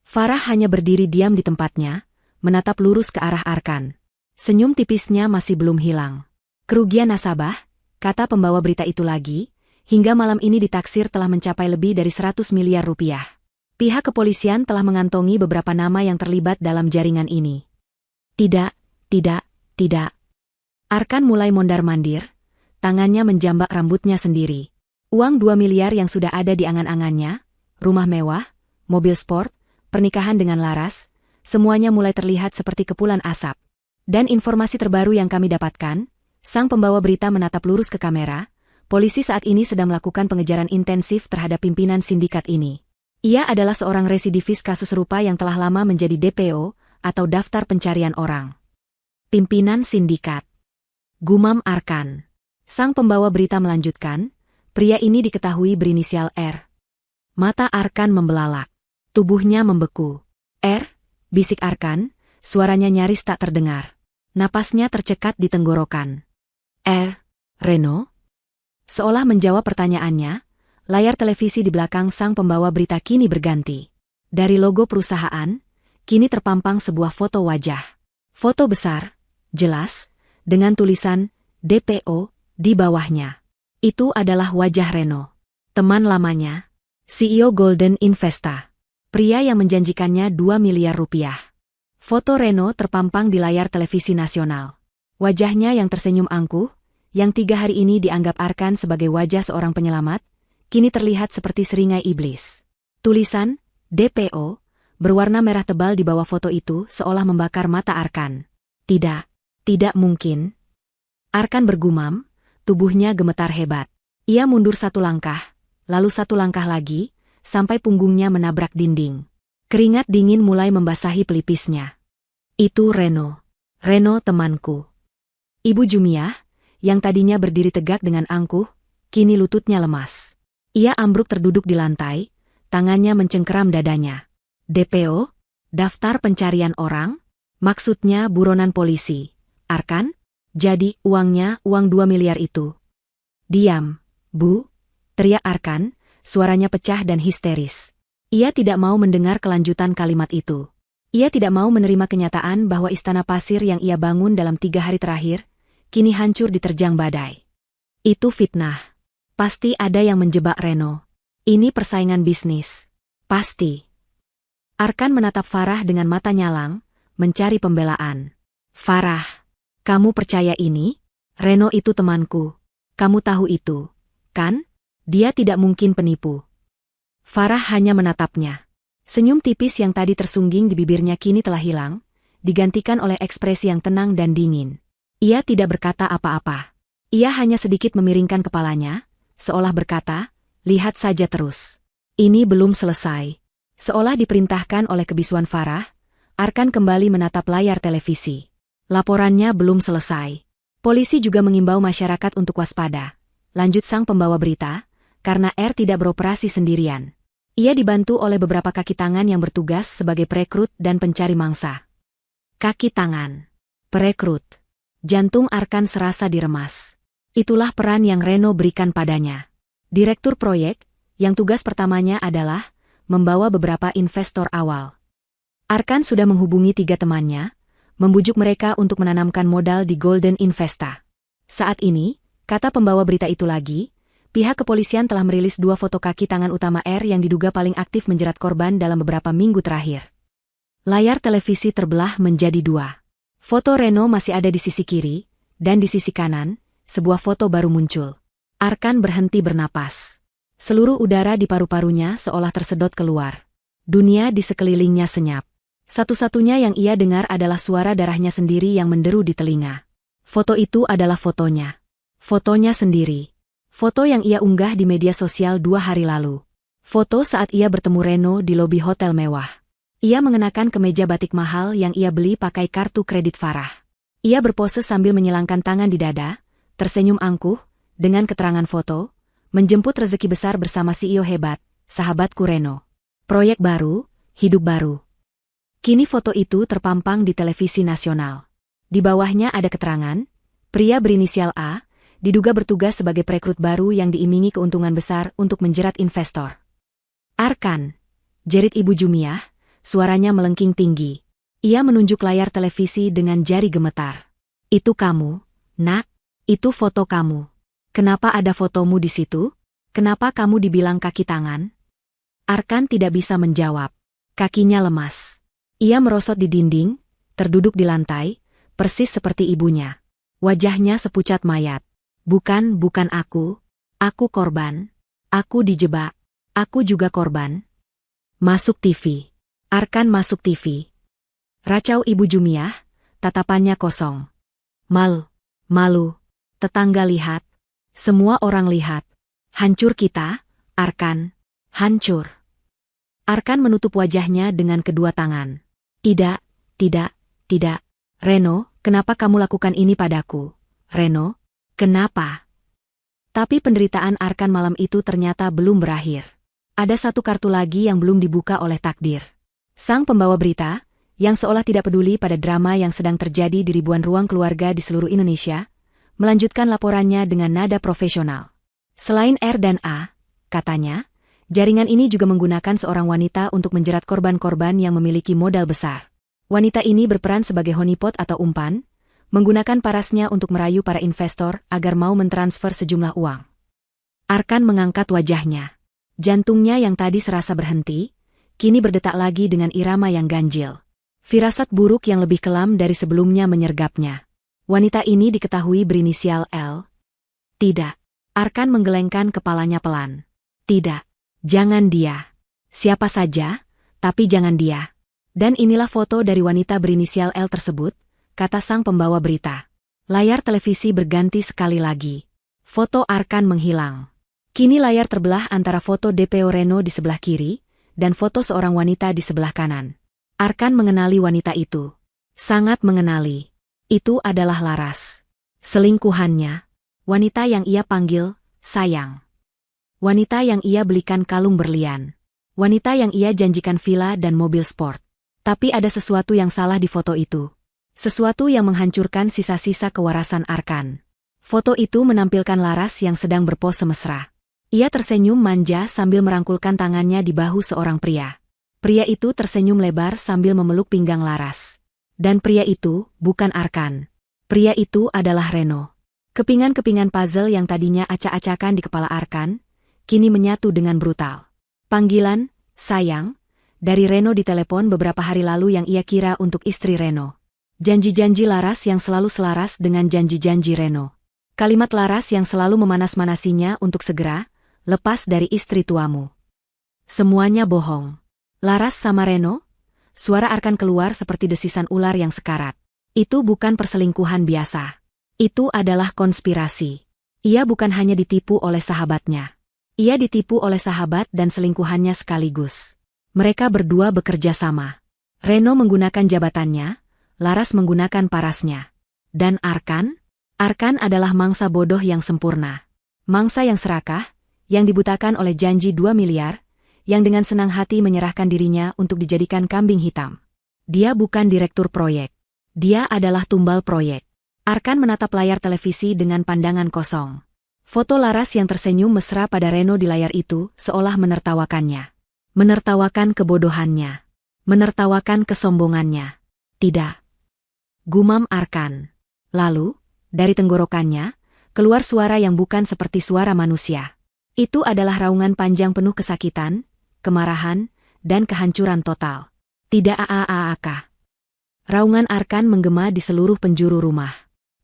Farah hanya berdiri diam di tempatnya, menatap lurus ke arah Arkan. Senyum tipisnya masih belum hilang. Kerugian nasabah, kata pembawa berita itu lagi, hingga malam ini ditaksir telah mencapai lebih dari 100 miliar rupiah. Pihak kepolisian telah mengantongi beberapa nama yang terlibat dalam jaringan ini. Tidak. Arkan mulai mondar-mandir, tangannya menjambak rambutnya sendiri. Uang 2 miliar yang sudah ada di angan-angannya, rumah mewah, mobil sport, pernikahan dengan laras, semuanya mulai terlihat seperti kepulan asap. Dan informasi terbaru yang kami dapatkan, sang pembawa berita menatap lurus ke kamera, polisi saat ini sedang melakukan pengejaran intensif terhadap pimpinan sindikat ini. Ia adalah seorang residivis kasus serupa yang telah lama menjadi DPO, atau daftar pencarian orang. Pimpinan sindikat. Gumam Arkan. Sang pembawa berita melanjutkan, pria ini diketahui berinisial R. Mata Arkan membelalak. Tubuhnya membeku. R, bisik Arkan, suaranya nyaris tak terdengar. Napasnya tercekat di tenggorokan. Reno? Seolah menjawab pertanyaannya, layar televisi di belakang sang pembawa berita kini berganti. Dari logo perusahaan, kini terpampang sebuah foto wajah. Foto besar, jelas, dengan tulisan DPO di bawahnya. Itu adalah wajah Reno. Teman lamanya, CEO Golden Investa. Pria yang menjanjikannya 2 miliar rupiah. Foto Reno terpampang di layar televisi nasional. Wajahnya yang tersenyum angkuh, yang 3 hari ini dianggap Arkan sebagai wajah seorang penyelamat, kini terlihat seperti seringai iblis. Tulisan, DPO, berwarna merah tebal di bawah foto itu seolah membakar mata Arkan. Tidak mungkin. Arkan bergumam, tubuhnya gemetar hebat. Ia mundur 1 langkah, lalu 1 langkah lagi, sampai punggungnya menabrak dinding. Keringat dingin mulai membasahi pelipisnya. Itu Reno. Reno temanku. Ibu Jumiah, yang tadinya berdiri tegak dengan angkuh, kini lututnya lemas. Ia ambruk terduduk di lantai, tangannya mencengkeram dadanya. DPO? Daftar pencarian orang? Maksudnya buronan polisi. Arkan? Jadi uang 2 miliar itu. Diam, Bu, teriak Arkan, suaranya pecah dan histeris. Ia tidak mau mendengar kelanjutan kalimat itu. Ia tidak mau menerima kenyataan bahwa istana pasir yang ia bangun dalam 3 hari terakhir, kini hancur diterjang badai. Itu fitnah. Pasti ada yang menjebak Reno. Ini persaingan bisnis. Pasti. Arkan menatap Farah dengan mata nyalang, mencari pembelaan. Farah, kamu percaya ini? Reno itu temanku. Kamu tahu itu, kan? Dia tidak mungkin penipu. Farah hanya menatapnya. Senyum tipis yang tadi tersungging di bibirnya kini telah hilang, digantikan oleh ekspresi yang tenang dan dingin. Ia tidak berkata apa-apa. Ia hanya sedikit memiringkan kepalanya, seolah berkata, lihat saja terus. Ini belum selesai. Seolah diperintahkan oleh kebisuan Farah, Arkan kembali menatap layar televisi. Laporannya belum selesai. Polisi juga mengimbau masyarakat untuk waspada. Lanjut sang pembawa berita, karena R tidak beroperasi sendirian. Ia dibantu oleh beberapa kaki tangan yang bertugas sebagai perekrut dan pencari mangsa. Kaki tangan. Perekrut. Jantung Arkan serasa diremas. Itulah peran yang Reno berikan padanya. Direktur proyek, yang tugas pertamanya adalah membawa beberapa investor awal. Arkan sudah menghubungi 3 temannya, membujuk mereka untuk menanamkan modal di Golden Investa. Saat ini, kata pembawa berita itu lagi, pihak kepolisian telah merilis 2 foto kaki tangan utama R yang diduga paling aktif menjerat korban dalam beberapa minggu terakhir. Layar televisi terbelah menjadi 2. Foto Reno masih ada di sisi kiri, dan di sisi kanan, sebuah foto baru muncul. Arkan berhenti bernapas. Seluruh udara di paru-parunya seolah tersedot keluar. Dunia di sekelilingnya senyap. Satu-satunya yang ia dengar adalah suara darahnya sendiri yang menderu di telinga. Foto itu adalah fotonya. Fotonya sendiri. Foto yang ia unggah di media sosial 2 hari lalu. Foto saat ia bertemu Reno di lobi hotel mewah. Ia mengenakan kemeja batik mahal yang ia beli pakai kartu kredit Farah. Ia berpose sambil menyilangkan tangan di dada, tersenyum angkuh, dengan keterangan foto, menjemput rezeki besar bersama CEO hebat, sahabatku Reno. Proyek baru, hidup baru. Kini foto itu terpampang di televisi nasional. Di bawahnya ada keterangan, pria berinisial A, diduga bertugas sebagai perekrut baru yang diimingi keuntungan besar untuk menjerat investor. Arkan, jerit Ibu Jumiah, suaranya melengking tinggi. Ia menunjuk layar televisi dengan jari gemetar. Itu kamu, nak? Itu foto kamu. Kenapa ada fotomu di situ? Kenapa kamu dibilang kaki tangan? Arkan tidak bisa menjawab. Kakinya lemas. Ia merosot di dinding, terduduk di lantai, persis seperti ibunya. Wajahnya sepucat mayat. Bukan aku. Aku korban. Aku dijebak. Aku juga korban. Masuk TV. Arkan masuk TV. Racau Ibu Jumiah, tatapannya kosong. Malu. Tetangga lihat. Semua orang lihat. Hancur kita, Arkan. Hancur. Arkan menutup wajahnya dengan kedua tangan. Tidak. Reno, kenapa kamu lakukan ini padaku? Reno, kenapa? Tapi penderitaan Arkan malam itu ternyata belum berakhir. Ada satu kartu lagi yang belum dibuka oleh takdir. Sang pembawa berita, yang seolah tidak peduli pada drama yang sedang terjadi di ribuan ruang keluarga di seluruh Indonesia, melanjutkan laporannya dengan nada profesional. Selain R dan A, katanya, jaringan ini juga menggunakan seorang wanita untuk menjerat korban-korban yang memiliki modal besar. Wanita ini berperan sebagai honeypot atau umpan, menggunakan parasnya untuk merayu para investor agar mau mentransfer sejumlah uang. Arkan mengangkat wajahnya. Jantungnya yang tadi serasa berhenti, kini berdetak lagi dengan irama yang ganjil. Firasat buruk yang lebih kelam dari sebelumnya menyergapnya. Wanita ini diketahui berinisial L. Tidak. Arkan menggelengkan kepalanya pelan. Tidak. Jangan dia. Siapa saja, tapi jangan dia. Dan inilah foto dari wanita berinisial L tersebut, kata sang pembawa berita. Layar televisi berganti sekali lagi. Foto Arkan menghilang. Kini layar terbelah antara foto DPO Reno di sebelah kiri, dan foto seorang wanita di sebelah kanan. Arkan mengenali wanita itu. Sangat mengenali. Itu adalah Laras. Selingkuhannya. Wanita yang ia panggil, sayang. Wanita yang ia belikan kalung berlian. Wanita yang ia janjikan villa dan mobil sport. Tapi ada sesuatu yang salah di foto itu. Sesuatu yang menghancurkan sisa-sisa kewarasan Arkan. Foto itu menampilkan Laras yang sedang berpose mesra. Ia tersenyum manja sambil merangkulkan tangannya di bahu seorang pria. Pria itu tersenyum lebar sambil memeluk pinggang Laras. Dan pria itu bukan Arkan. Pria itu adalah Reno. Kepingan-kepingan puzzle yang tadinya acak-acakan di kepala Arkan, kini menyatu dengan brutal. Panggilan, sayang, dari Reno di telepon beberapa hari lalu yang ia kira untuk istri Reno. Janji-janji Laras yang selalu selaras dengan janji-janji Reno. Kalimat Laras yang selalu memanas-manasinya untuk segera lepas dari istri tuamu. Semuanya bohong. Laras sama Reno? Suara Arkan keluar seperti desisan ular yang sekarat. Itu bukan perselingkuhan biasa. Itu adalah konspirasi. Ia bukan hanya ditipu oleh sahabatnya. Ia ditipu oleh sahabat dan selingkuhannya sekaligus. Mereka berdua bekerja sama. Reno menggunakan jabatannya, Laras menggunakan parasnya. Dan Arkan? Arkan adalah mangsa bodoh yang sempurna. Mangsa yang serakah, yang dibutakan oleh janji 2 miliar, yang dengan senang hati menyerahkan dirinya untuk dijadikan kambing hitam. Dia bukan direktur proyek. Dia adalah tumbal proyek. Arkan menatap layar televisi dengan pandangan kosong. Foto Laras yang tersenyum mesra pada Reno di layar itu seolah menertawakannya. Menertawakan kebodohannya. Menertawakan kesombongannya. Tidak. Gumam Arkan. Lalu, dari tenggorokannya, keluar suara yang bukan seperti suara manusia. Itu adalah raungan panjang penuh kesakitan, kemarahan, dan kehancuran total. Tidak aaaka. Raungan Arkan menggema di seluruh penjuru rumah.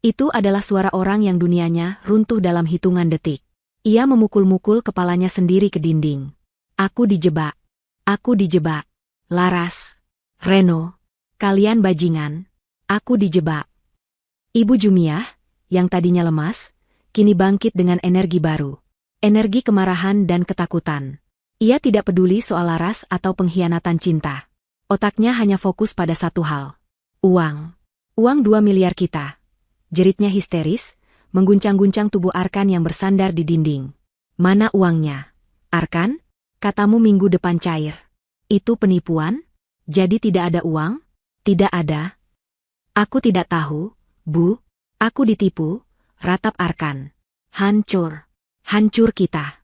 Itu adalah suara orang yang dunianya runtuh dalam hitungan detik. Ia memukul-mukul kepalanya sendiri ke dinding. Aku dijebak. Aku dijebak. Laras. Reno. Kalian bajingan. Aku dijebak. Ibu Jumiah, yang tadinya lemas, kini bangkit dengan energi baru. Energi kemarahan dan ketakutan. Ia tidak peduli soal Laras atau pengkhianatan cinta. Otaknya hanya fokus pada satu hal. Uang. Uang 2 miliar kita. Jeritnya histeris, mengguncang-guncang tubuh Arkan yang bersandar di dinding. Mana uangnya? Arkan, katamu minggu depan cair. Itu penipuan? Jadi tidak ada uang? Tidak ada. Aku tidak tahu, Bu. Aku ditipu, ratap Arkan. Hancur. Hancur kita.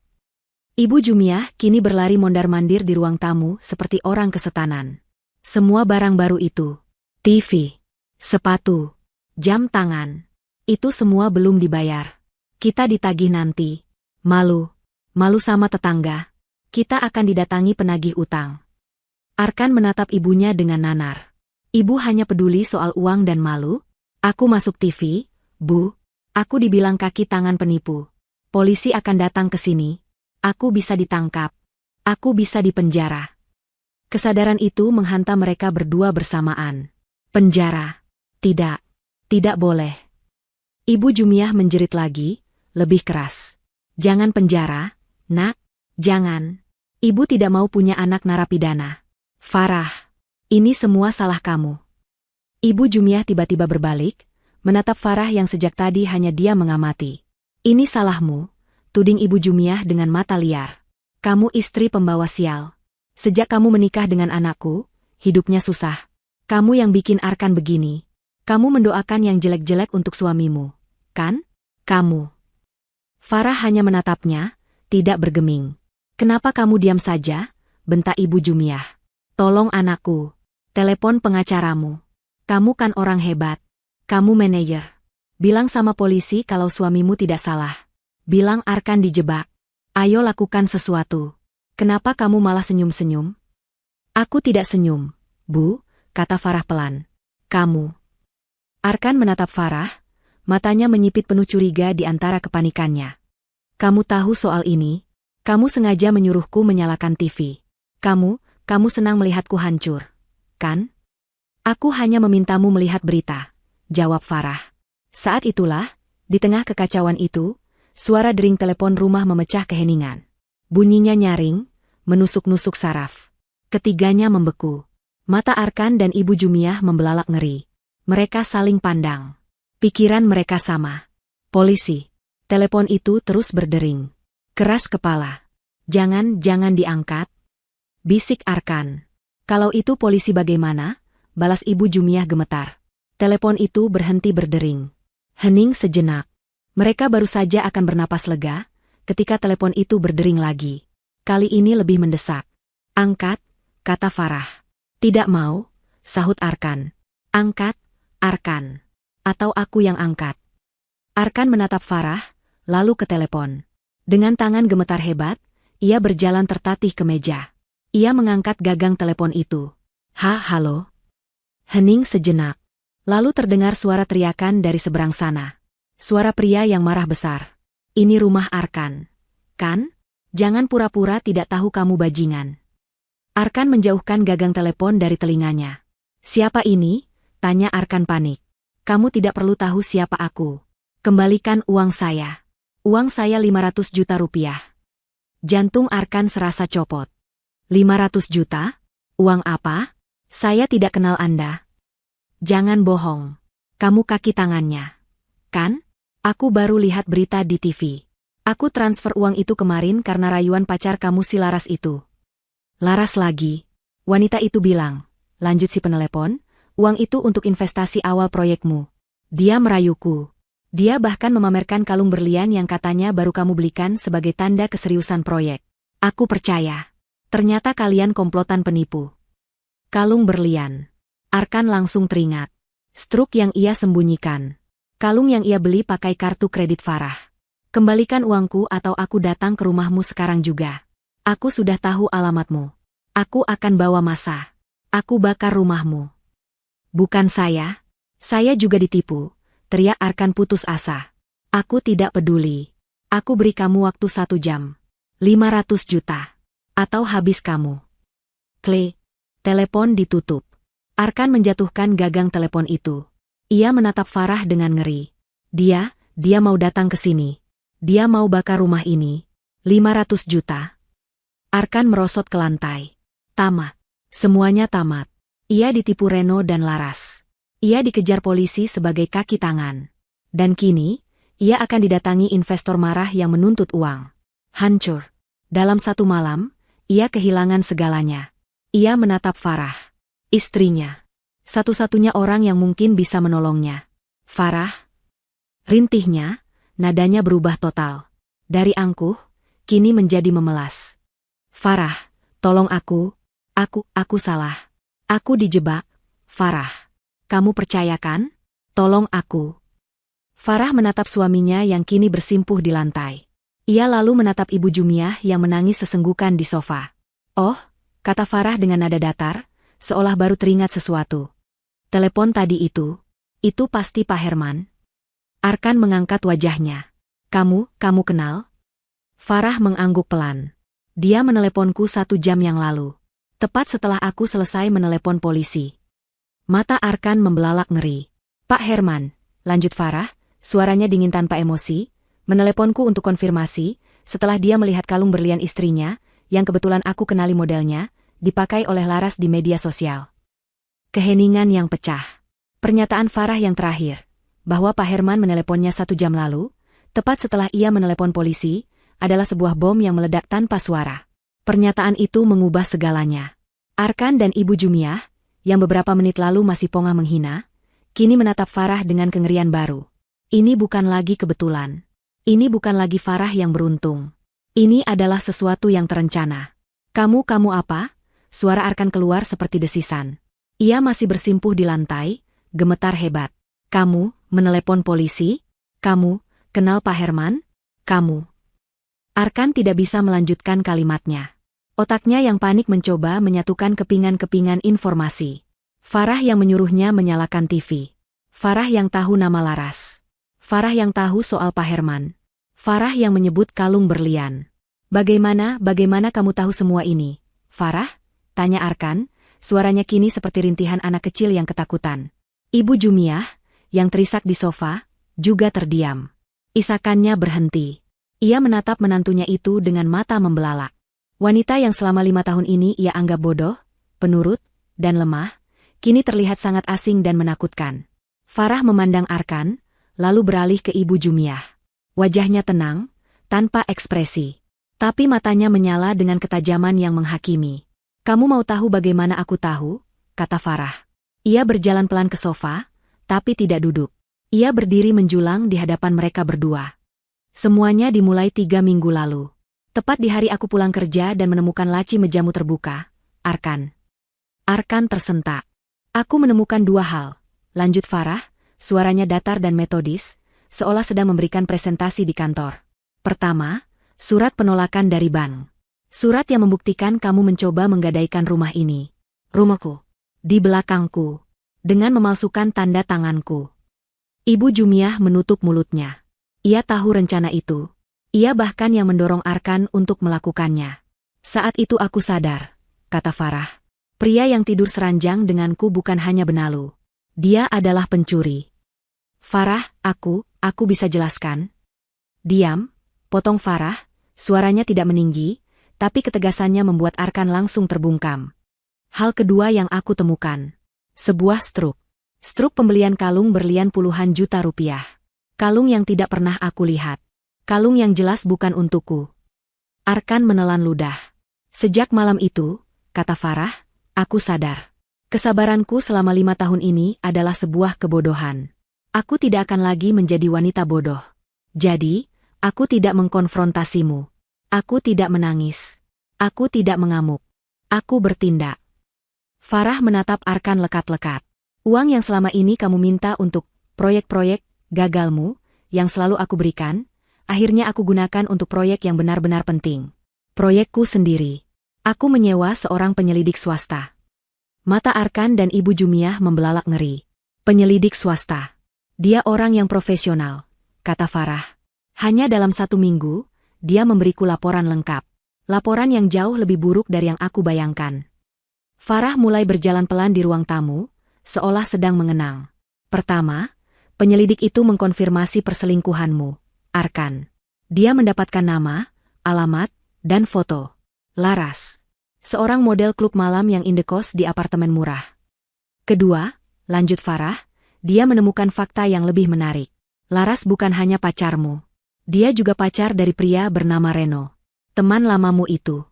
Ibu Jumiah kini berlari mondar-mandir di ruang tamu seperti orang kesetanan. Semua barang baru itu, TV, sepatu, jam tangan, itu semua belum dibayar. Kita ditagih nanti. Malu. Malu sama tetangga. Kita akan didatangi penagih utang. Arkan menatap ibunya dengan nanar. Ibu hanya peduli soal uang dan malu? Aku masuk TV, Bu. Aku dibilang kaki tangan penipu. Polisi akan datang ke sini. Aku bisa ditangkap. Aku bisa dipenjara. Kesadaran itu menghantam mereka berdua bersamaan. Penjara. Tidak. Tidak boleh. Ibu Jumiah menjerit lagi, lebih keras. Jangan penjara, Nak. Jangan. Ibu tidak mau punya anak narapidana. Farah. Ini semua salah kamu. Ibu Jumiah tiba-tiba berbalik, menatap Farah yang sejak tadi hanya dia mengamati. Ini salahmu, tuding Ibu Jumiah dengan mata liar. Kamu istri pembawa sial. Sejak kamu menikah dengan anakku, hidupnya susah. Kamu yang bikin Arkan begini. Kamu mendoakan yang jelek-jelek untuk suamimu, kan? Kamu. Farah hanya menatapnya, tidak bergeming. Kenapa kamu diam saja? Bentak Ibu Jumiah. Tolong anakku. Telepon pengacaramu. Kamu kan orang hebat. Kamu manajer. Bilang sama polisi kalau suamimu tidak salah. Bilang Arkan dijebak. Ayo lakukan sesuatu. Kenapa kamu malah senyum-senyum? Aku tidak senyum, Bu, kata Farah pelan. Kamu. Arkan menatap Farah, matanya menyipit penuh curiga di antara kepanikannya. Kamu tahu soal ini? Kamu sengaja menyuruhku menyalakan TV. Kamu senang melihatku hancur, kan? Aku hanya memintamu melihat berita, jawab Farah. Saat itulah, di tengah kekacauan itu, suara dering telepon rumah memecah keheningan. Bunyinya nyaring, menusuk-nusuk saraf. Ketiganya membeku. Mata Arkan dan Ibu Jumiah membelalak ngeri. Mereka saling pandang. Pikiran mereka sama. Polisi. Telepon itu terus berdering. Keras kepala. Jangan diangkat. Bisik Arkan. Kalau itu polisi bagaimana? Balas Ibu Jumiah gemetar. Telepon itu berhenti berdering. Hening sejenak. Mereka baru saja akan bernapas lega, ketika telepon itu berdering lagi. Kali ini lebih mendesak. Angkat, kata Farah. Tidak mau, sahut Arkan. Angkat, Arkan. Atau aku yang angkat. Arkan menatap Farah, lalu ke telepon. Dengan tangan gemetar hebat, ia berjalan tertatih ke meja. Ia mengangkat gagang telepon itu. Halo? Hening sejenak. Lalu terdengar suara teriakan dari seberang sana. Suara pria yang marah besar. Ini rumah Arkan. Kan? Jangan pura-pura tidak tahu kamu bajingan. Arkan menjauhkan gagang telepon dari telinganya. Siapa ini? Tanya Arkan panik. Kamu tidak perlu tahu siapa aku. Kembalikan uang saya. Uang saya 500 juta rupiah. Jantung Arkan serasa copot. 500 juta? Uang apa? Saya tidak kenal Anda. Jangan bohong. Kamu kaki tangannya. Kan? Aku baru lihat berita di TV. Aku transfer uang itu kemarin karena rayuan pacar kamu si Laras itu. Laras lagi. Wanita itu bilang, lanjut si penelepon, uang itu untuk investasi awal proyekmu. Dia merayuku. Dia bahkan memamerkan kalung berlian yang katanya baru kamu belikan sebagai tanda keseriusan proyek. Aku percaya. Ternyata kalian komplotan penipu. Kalung berlian. Arkan langsung teringat. Struk yang ia sembunyikan. Kalung yang ia beli pakai kartu kredit Farah. Kembalikan uangku atau aku datang ke rumahmu sekarang juga. Aku sudah tahu alamatmu. Aku akan bawa massa. Aku bakar rumahmu. Bukan saya. Saya juga ditipu. Teriak Arkan putus asa. Aku tidak peduli. Aku beri kamu waktu 1 jam. 500 juta. Atau habis kamu. Klik. Telepon ditutup. Arkan menjatuhkan gagang telepon itu. Ia menatap Farah dengan ngeri. Dia mau datang ke sini. Dia mau bakar rumah ini. 500 juta. Arkan merosot ke lantai. Tamat. Semuanya tamat. Ia ditipu Reno dan Laras. Ia dikejar polisi sebagai kaki tangan. Dan kini, ia akan didatangi investor marah yang menuntut uang. Hancur. Dalam 1 malam, ia kehilangan segalanya. Ia menatap Farah. Istrinya. Satu-satunya orang yang mungkin bisa menolongnya. Farah. Rintihnya, nadanya berubah total. Dari angkuh, kini menjadi memelas. Farah, tolong aku salah. Aku dijebak. Farah. Kamu percayakan? Tolong aku. Farah menatap suaminya yang kini bersimpuh di lantai. Ia lalu menatap Ibu Jumiah yang menangis sesenggukan di sofa. Oh, kata Farah dengan nada datar, seolah baru teringat sesuatu. Telepon tadi itu pasti Pak Herman. Arkan mengangkat wajahnya. Kamu kenal? Farah mengangguk pelan. Dia meneleponku 1 jam yang lalu. Tepat setelah aku selesai menelepon polisi. Mata Arkan membelalak ngeri. Pak Herman, lanjut Farah, suaranya dingin tanpa emosi, meneleponku untuk konfirmasi, setelah dia melihat kalung berlian istrinya, yang kebetulan aku kenali modelnya, dipakai oleh Laras di media sosial. Keheningan yang pecah. Pernyataan Farah yang terakhir, bahwa Pak Herman meneleponnya 1 jam lalu, tepat setelah ia menelepon polisi, adalah sebuah bom yang meledak tanpa suara. Pernyataan itu mengubah segalanya. Arkan dan Ibu Jumiah, yang beberapa menit lalu masih pongah menghina, kini menatap Farah dengan kengerian baru. Ini bukan lagi kebetulan. Ini bukan lagi Farah yang beruntung. Ini adalah sesuatu yang terencana. Kamu apa? Suara Arkan keluar seperti desisan. Ia masih bersimpuh di lantai, gemetar hebat. Kamu menelepon polisi? Kamu kenal Pak Herman? Kamu. Arkan tidak bisa melanjutkan kalimatnya. Otaknya yang panik mencoba menyatukan kepingan-kepingan informasi. Farah yang menyuruhnya menyalakan TV. Farah yang tahu nama Laras. Farah yang tahu soal Pak Herman. Farah yang menyebut kalung berlian. Bagaimana kamu tahu semua ini? Farah? Tanya Arkan, suaranya kini seperti rintihan anak kecil yang ketakutan. Ibu Jumiah, yang terisak di sofa, juga terdiam. Isakannya berhenti. Ia menatap menantunya itu dengan mata membelalak. Wanita yang selama 5 tahun ini ia anggap bodoh, penurut, dan lemah, kini terlihat sangat asing dan menakutkan. Farah memandang Arkan, lalu beralih ke Ibu Jumiah. Wajahnya tenang, tanpa ekspresi. Tapi matanya menyala dengan ketajaman yang menghakimi. Kamu mau tahu bagaimana aku tahu? Kata Farah. Ia berjalan pelan ke sofa, tapi tidak duduk. Ia berdiri menjulang di hadapan mereka berdua. Semuanya dimulai 3 minggu lalu. Tepat di hari aku pulang kerja dan menemukan laci mejamu terbuka, Arkan. Arkan tersentak. Aku menemukan 2 hal. Lanjut Farah, suaranya datar dan metodis, seolah sedang memberikan presentasi di kantor. Pertama, surat penolakan dari bank. Surat yang membuktikan kamu mencoba menggadaikan rumah ini. Rumahku. Di belakangku. Dengan memalsukan tanda tanganku. Ibu Jumiah menutup mulutnya. Ia tahu rencana itu. Ia bahkan yang mendorong Arkan untuk melakukannya. Saat itu aku sadar, kata Farah. Pria yang tidur seranjang denganku bukan hanya benalu. Dia adalah pencuri. Farah, aku bisa jelaskan? Diam, potong Farah, suaranya tidak meninggi, tapi ketegasannya membuat Arkan langsung terbungkam. Hal kedua yang aku temukan. Sebuah struk. Struk pembelian kalung berlian puluhan juta rupiah. Kalung yang tidak pernah aku lihat. Kalung yang jelas bukan untukku. Arkan menelan ludah. Sejak malam itu, kata Farah, aku sadar. Kesabaranku selama 5 tahun ini adalah sebuah kebodohan. Aku tidak akan lagi menjadi wanita bodoh. Jadi, aku tidak mengkonfrontasimu. Aku tidak menangis. Aku tidak mengamuk. Aku bertindak. Farah menatap Arkan lekat-lekat. Uang yang selama ini kamu minta untuk proyek-proyek gagalmu, yang selalu aku berikan, akhirnya aku gunakan untuk proyek yang benar-benar penting. Proyekku sendiri. Aku menyewa seorang penyelidik swasta. Mata Arkan dan Ibu Jumiah membelalak ngeri. Penyelidik swasta. Dia orang yang profesional, kata Farah. Hanya dalam 1 minggu, dia memberiku laporan lengkap. Laporan yang jauh lebih buruk dari yang aku bayangkan. Farah mulai berjalan pelan di ruang tamu, seolah sedang mengenang. Pertama, penyelidik itu mengkonfirmasi perselingkuhanmu, Arkan. Dia mendapatkan nama, alamat, dan foto. Laras. Seorang model klub malam yang indekos di apartemen murah. Kedua, lanjut Farah, dia menemukan fakta yang lebih menarik. Laras bukan hanya pacarmu. Dia juga pacar dari pria bernama Reno. Teman lamamu itu.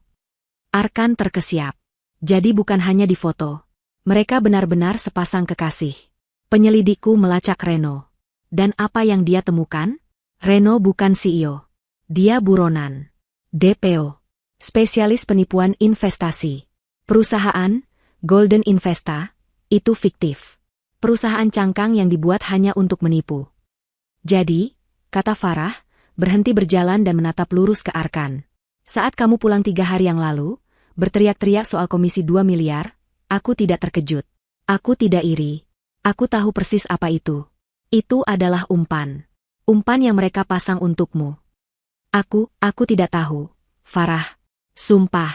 Arkan terkesiap. Jadi bukan hanya di foto. Mereka benar-benar sepasang kekasih. Penyelidikku melacak Reno. Dan apa yang dia temukan? Reno bukan CEO. Dia buronan. DPO. Spesialis penipuan investasi. Perusahaan, Golden Investa, itu fiktif. Perusahaan cangkang yang dibuat hanya untuk menipu. Jadi, kata Farah, berhenti berjalan dan menatap lurus ke Arkan. Saat kamu pulang 3 hari yang lalu, berteriak-teriak soal komisi 2 miliar, aku tidak terkejut. Aku tidak iri. Aku tahu persis apa itu. Itu adalah umpan. Umpan yang mereka pasang untukmu. Aku tidak tahu, Farah. Sumpah.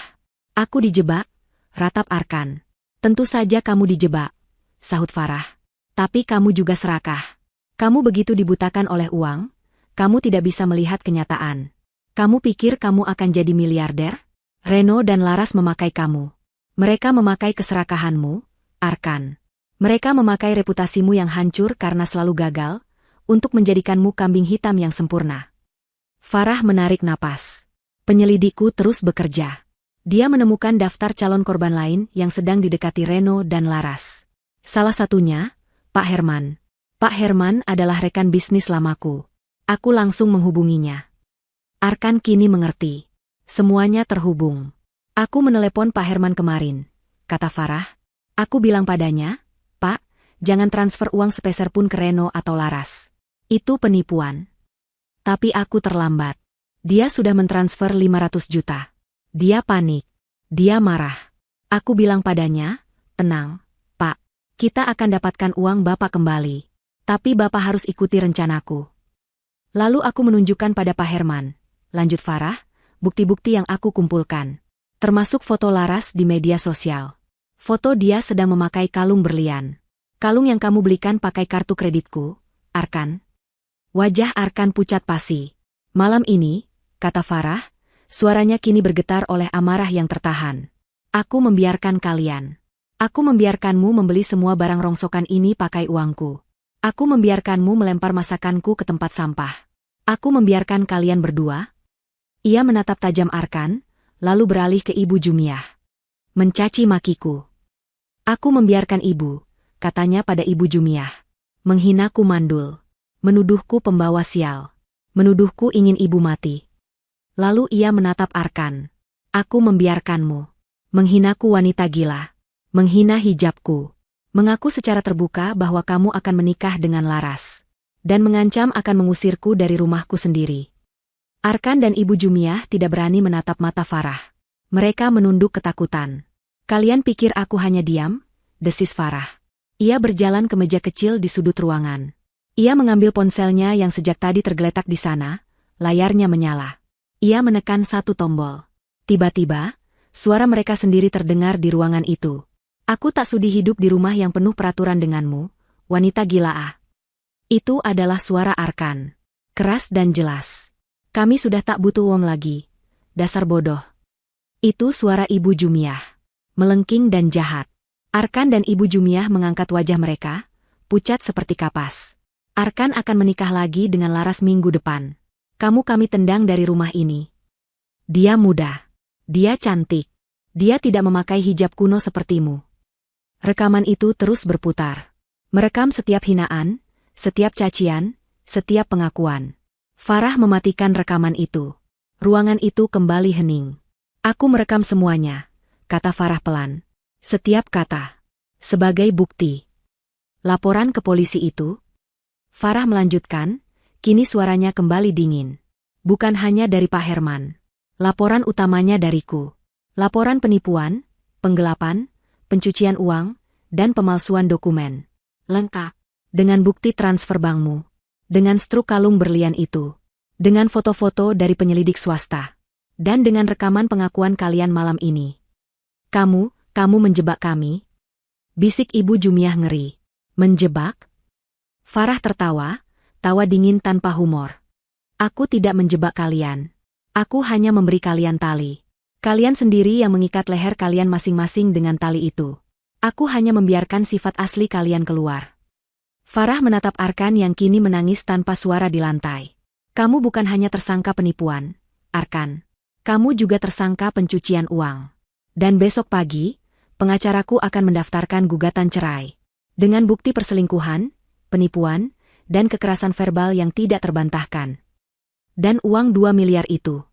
Aku dijebak, ratap Arkan. Tentu saja kamu dijebak, sahut Farah. Tapi kamu juga serakah. Kamu begitu dibutakan oleh uang, kamu tidak bisa melihat kenyataan. Kamu pikir kamu akan jadi miliarder? Reno dan Laras memakai kamu. Mereka memakai keserakahanmu, Arkan. Mereka memakai reputasimu yang hancur karena selalu gagal, untuk menjadikanmu kambing hitam yang sempurna. Farah menarik napas. Penyelidikku terus bekerja. Dia menemukan daftar calon korban lain yang sedang didekati Reno dan Laras. Salah satunya, Pak Herman. Pak Herman adalah rekan bisnis lamaku. Aku langsung menghubunginya. Arkan kini mengerti. Semuanya terhubung. Aku menelepon Pak Herman kemarin, kata Farah. Aku bilang padanya, Pak, jangan transfer uang sepeser pun ke Reno atau Laras. Itu penipuan. Tapi aku terlambat. Dia sudah mentransfer 500 juta. Dia panik. Dia marah. Aku bilang padanya, tenang, Pak. Kita akan dapatkan uang Bapak kembali. Tapi Bapak harus ikuti rencanaku. Lalu aku menunjukkan pada Pak Herman, lanjut Farah, bukti-bukti yang aku kumpulkan. Termasuk foto Laras di media sosial. Foto dia sedang memakai kalung berlian. Kalung yang kamu belikan pakai kartu kreditku, Arkan. Wajah Arkan pucat pasi. Malam ini, kata Farah, suaranya kini bergetar oleh amarah yang tertahan. Aku membiarkan kalian. Aku membiarkanmu membeli semua barang rongsokan ini pakai uangku. Aku membiarkanmu melempar masakanku ke tempat sampah. Aku membiarkan kalian berdua. Ia menatap tajam Arkan, lalu beralih ke Ibu Jumiah. Mencaci makiku. Aku membiarkan ibu, katanya pada Ibu Jumiah. Menghinaku mandul. Menuduhku pembawa sial. Menuduhku ingin ibu mati. Lalu ia menatap Arkan. Aku membiarkanmu. Menghinaku wanita gila. Menghina hijabku. Mengaku secara terbuka bahwa kamu akan menikah dengan Laras. Dan mengancam akan mengusirku dari rumahku sendiri. Arkan dan Ibu Jumiah tidak berani menatap mata Farah. Mereka menunduk ketakutan. Kalian pikir aku hanya diam? Desis Farah. Ia berjalan ke meja kecil di sudut ruangan. Ia mengambil ponselnya yang sejak tadi tergeletak di sana, layarnya menyala. Ia menekan satu tombol. Tiba-tiba, suara mereka sendiri terdengar di ruangan itu. Aku tak sudi hidup di rumah yang penuh peraturan denganmu, wanita gila ah. Itu adalah suara Arkan. Keras dan jelas. Kami sudah tak butuh uang lagi. Dasar bodoh. Itu suara Ibu Jumiah. Melengking dan jahat. Arkan dan Ibu Jumiah mengangkat wajah mereka, pucat seperti kapas. Arkan akan menikah lagi dengan Laras minggu depan. Kami tendang dari rumah ini. Dia muda. Dia cantik. Dia tidak memakai hijab kuno sepertimu. Rekaman itu terus berputar. Merekam setiap hinaan, setiap cacian, setiap pengakuan. Farah mematikan rekaman itu. Ruangan itu kembali hening. Aku merekam semuanya, kata Farah pelan. Setiap kata. Sebagai bukti. Laporan ke polisi itu? Farah melanjutkan, kini suaranya kembali dingin. Bukan hanya dari Pak Herman. Laporan utamanya dariku. Laporan penipuan, penggelapan, pencucian uang, dan pemalsuan dokumen. Lengkap. Dengan bukti transfer bankmu. Dengan struk kalung berlian itu. Dengan foto-foto dari penyelidik swasta. Dan dengan rekaman pengakuan kalian malam ini. Kamu menjebak kami? Bisik Ibu Jumiah ngeri. Menjebak? Farah tertawa, tawa dingin tanpa humor. Aku tidak menjebak kalian. Aku hanya memberi kalian tali. Kalian sendiri yang mengikat leher kalian masing-masing dengan tali itu. Aku hanya membiarkan sifat asli kalian keluar. Farah menatap Arkan yang kini menangis tanpa suara di lantai. Kamu bukan hanya tersangka penipuan, Arkan. Kamu juga tersangka pencucian uang. Dan besok pagi, pengacaraku akan mendaftarkan gugatan cerai. Dengan bukti perselingkuhan, penipuan, dan kekerasan verbal yang tidak terbantahkan. Dan uang 2 miliar itu.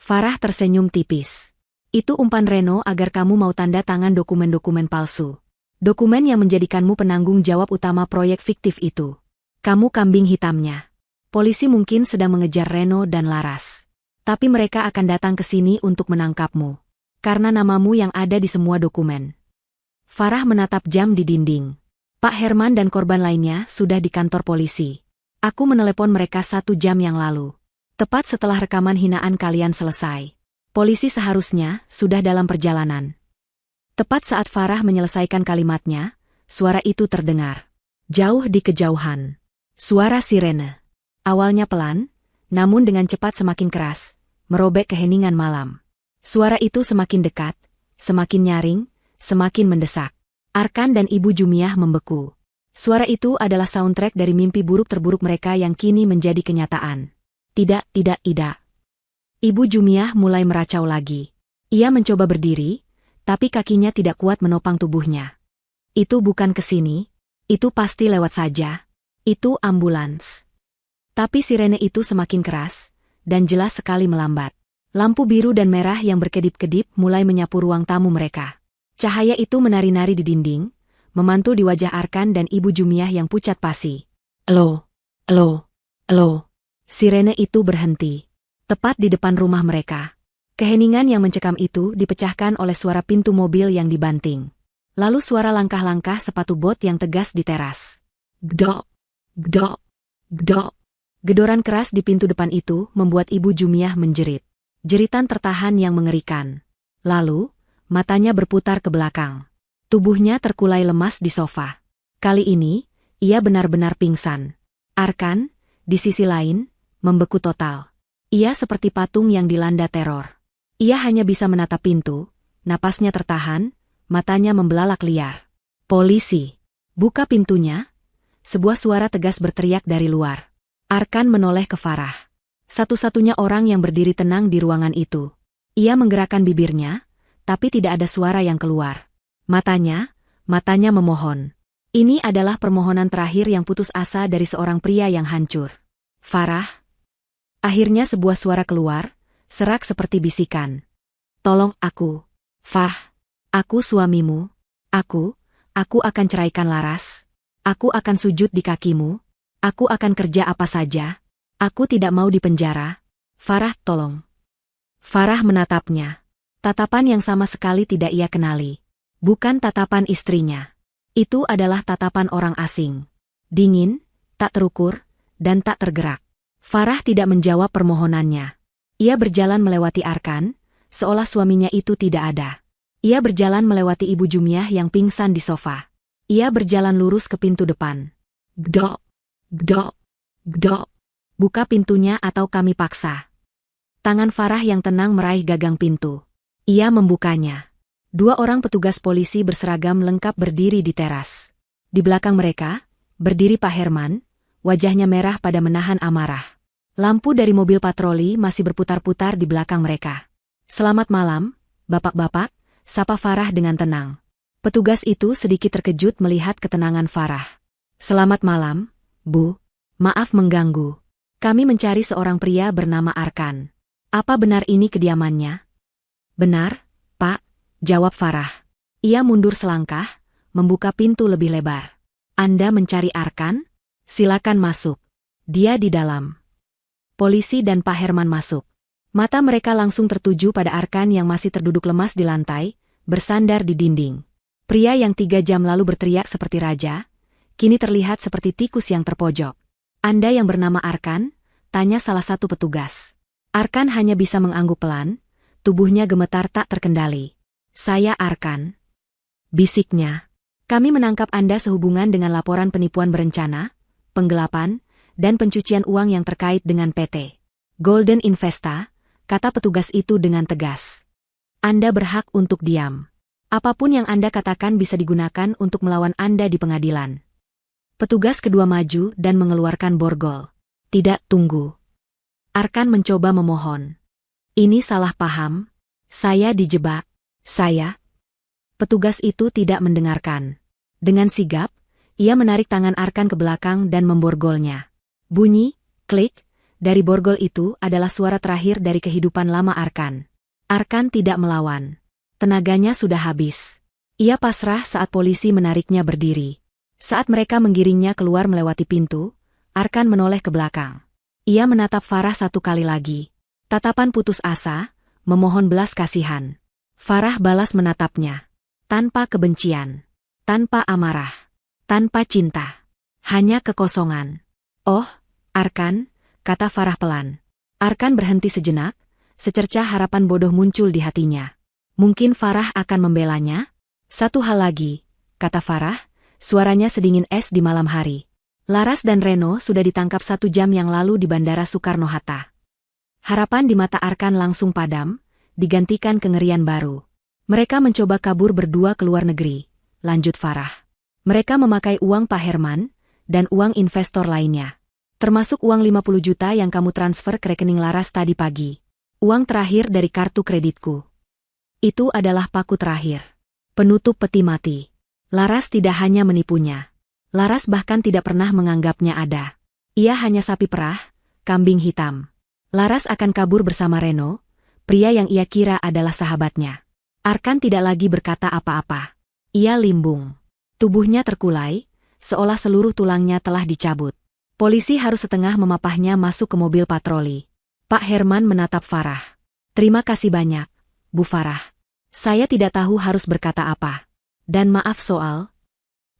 Farah tersenyum tipis. Itu umpan Reno agar kamu mau tanda tangan dokumen-dokumen palsu. Dokumen yang menjadikanmu penanggung jawab utama proyek fiktif itu. Kamu kambing hitamnya. Polisi mungkin sedang mengejar Reno dan Laras. Tapi mereka akan datang ke sini untuk menangkapmu. Karena namamu yang ada di semua dokumen. Farah menatap jam di dinding. Pak Herman dan korban lainnya sudah di kantor polisi. Aku menelepon mereka 1 jam yang lalu. Tepat setelah rekaman hinaan kalian selesai. Polisi seharusnya sudah dalam perjalanan. Tepat saat Farah menyelesaikan kalimatnya, suara itu terdengar. Jauh di kejauhan. Suara sirene. Awalnya pelan, namun dengan cepat semakin keras, merobek keheningan malam. Suara itu semakin dekat, semakin nyaring, semakin mendesak. Arkan dan Ibu Jumiah membeku. Suara itu adalah soundtrack dari mimpi buruk terburuk mereka yang kini menjadi kenyataan. Tidak. Ibu Jumiah mulai meracau lagi. Ia mencoba berdiri, tapi kakinya tidak kuat menopang tubuhnya. Itu bukan ke sini, itu pasti lewat saja. Itu ambulans. Tapi sirene itu semakin keras, dan jelas sekali melambat. Lampu biru dan merah yang berkedip-kedip mulai menyapu ruang tamu mereka. Cahaya itu menari-nari di dinding, memantul di wajah Arkan dan Ibu Jumiah yang pucat pasi. Elo. Sirene itu berhenti. Tepat di depan rumah mereka. Keheningan yang mencekam itu dipecahkan oleh suara pintu mobil yang dibanting. Lalu suara langkah-langkah sepatu bot yang tegas di teras. Gdok. Gedoran keras di pintu depan itu membuat Ibu Jumiah menjerit. Jeritan tertahan yang mengerikan. Lalu, matanya berputar ke belakang. Tubuhnya terkulai lemas di sofa. Kali ini, ia benar-benar pingsan. Arkan, di sisi lain, membeku total. Ia seperti patung yang dilanda teror. Ia hanya bisa menatap pintu, napasnya tertahan, matanya membelalak liar. Polisi! Buka pintunya! Sebuah suara tegas berteriak dari luar. Arkan menoleh ke Farah. Satu-satunya orang yang berdiri tenang di ruangan itu. Ia menggerakkan bibirnya, tapi tidak ada suara yang keluar. Matanya memohon. Ini adalah permohonan terakhir yang putus asa dari seorang pria yang hancur. Farah. Akhirnya sebuah suara keluar, serak seperti bisikan. Tolong aku. Farah. Aku suamimu. Aku akan ceraikan Laras. Aku akan sujud di kakimu. Aku akan kerja apa saja. Aku tidak mau dipenjara. Farah, tolong. Farah menatapnya. Tatapan yang sama sekali tidak ia kenali. Bukan tatapan istrinya. Itu adalah tatapan orang asing. Dingin, tak terukur, dan tak tergerak. Farah tidak menjawab permohonannya. Ia berjalan melewati Arkan, seolah suaminya itu tidak ada. Ia berjalan melewati Ibu Jumiah yang pingsan di sofa. Ia berjalan lurus ke pintu depan. Gdok. Buka pintunya atau kami paksa. Tangan Farah yang tenang meraih gagang pintu. Ia membukanya. 2 orang petugas polisi berseragam lengkap berdiri di teras. Di belakang mereka, berdiri Pak Herman, wajahnya merah pada menahan amarah. Lampu dari mobil patroli masih berputar-putar di belakang mereka. Selamat malam, bapak-bapak, sapa Farah dengan tenang. Petugas itu sedikit terkejut melihat ketenangan Farah. Selamat malam, Bu. Maaf mengganggu. Kami mencari seorang pria bernama Arkan. Apa benar ini kediamannya? Benar, Pak, jawab Farah. Ia mundur selangkah, membuka pintu lebih lebar. Anda mencari Arkan? Silakan masuk. Dia di dalam. Polisi dan Pak Herman masuk. Mata mereka langsung tertuju pada Arkan yang masih terduduk lemas di lantai, bersandar di dinding. Pria yang 3 jam lalu berteriak seperti raja, kini terlihat seperti tikus yang terpojok. Anda yang bernama Arkan? Tanya salah satu petugas. Arkan hanya bisa mengangguk pelan, tubuhnya gemetar tak terkendali. Saya Arkan. Bisiknya. Kami menangkap Anda sehubungan dengan laporan penipuan berencana, penggelapan, dan pencucian uang yang terkait dengan PT Golden Investa, kata petugas itu dengan tegas. Anda berhak untuk diam. Apapun yang Anda katakan bisa digunakan untuk melawan Anda di pengadilan. Petugas kedua maju dan mengeluarkan borgol. Tidak, tunggu. Arkan mencoba memohon. Ini salah paham. Saya dijebak. Saya. Petugas itu tidak mendengarkan. Dengan sigap, ia menarik tangan Arkan ke belakang dan memborgolnya. Bunyi, klik, dari borgol itu adalah suara terakhir dari kehidupan lama Arkan. Arkan tidak melawan. Tenaganya sudah habis. Ia pasrah saat polisi menariknya berdiri. Saat mereka menggiringnya keluar melewati pintu, Arkan menoleh ke belakang. Ia menatap Farah 1 kali lagi. Tatapan putus asa, memohon belas kasihan. Farah balas menatapnya. Tanpa kebencian. Tanpa amarah. Tanpa cinta. Hanya kekosongan. Oh, Arkan, kata Farah pelan. Arkan berhenti sejenak, secercah harapan bodoh muncul di hatinya. Mungkin Farah akan membelanya? Satu hal lagi, kata Farah, suaranya sedingin es di malam hari. Laras dan Reno sudah ditangkap 1 jam yang lalu di Bandara Soekarno-Hatta. Harapan di mata Arkan langsung padam, digantikan kengerian baru. Mereka mencoba kabur berdua ke luar negeri, lanjut Farah. Mereka memakai uang Pak Herman, dan uang investor lainnya. Termasuk uang 50 juta yang kamu transfer ke rekening Laras tadi pagi. Uang terakhir dari kartu kreditku. Itu adalah paku terakhir. Penutup peti mati. Laras tidak hanya menipunya. Laras bahkan tidak pernah menganggapnya ada. Ia hanya sapi perah, kambing hitam. Laras akan kabur bersama Reno, pria yang ia kira adalah sahabatnya. Arkan tidak lagi berkata apa-apa. Ia limbung. Tubuhnya terkulai, seolah seluruh tulangnya telah dicabut. Polisi harus setengah memapahnya masuk ke mobil patroli. Pak Herman menatap Farah. Terima kasih banyak, Bu Farah. Saya tidak tahu harus berkata apa. Dan maaf soal.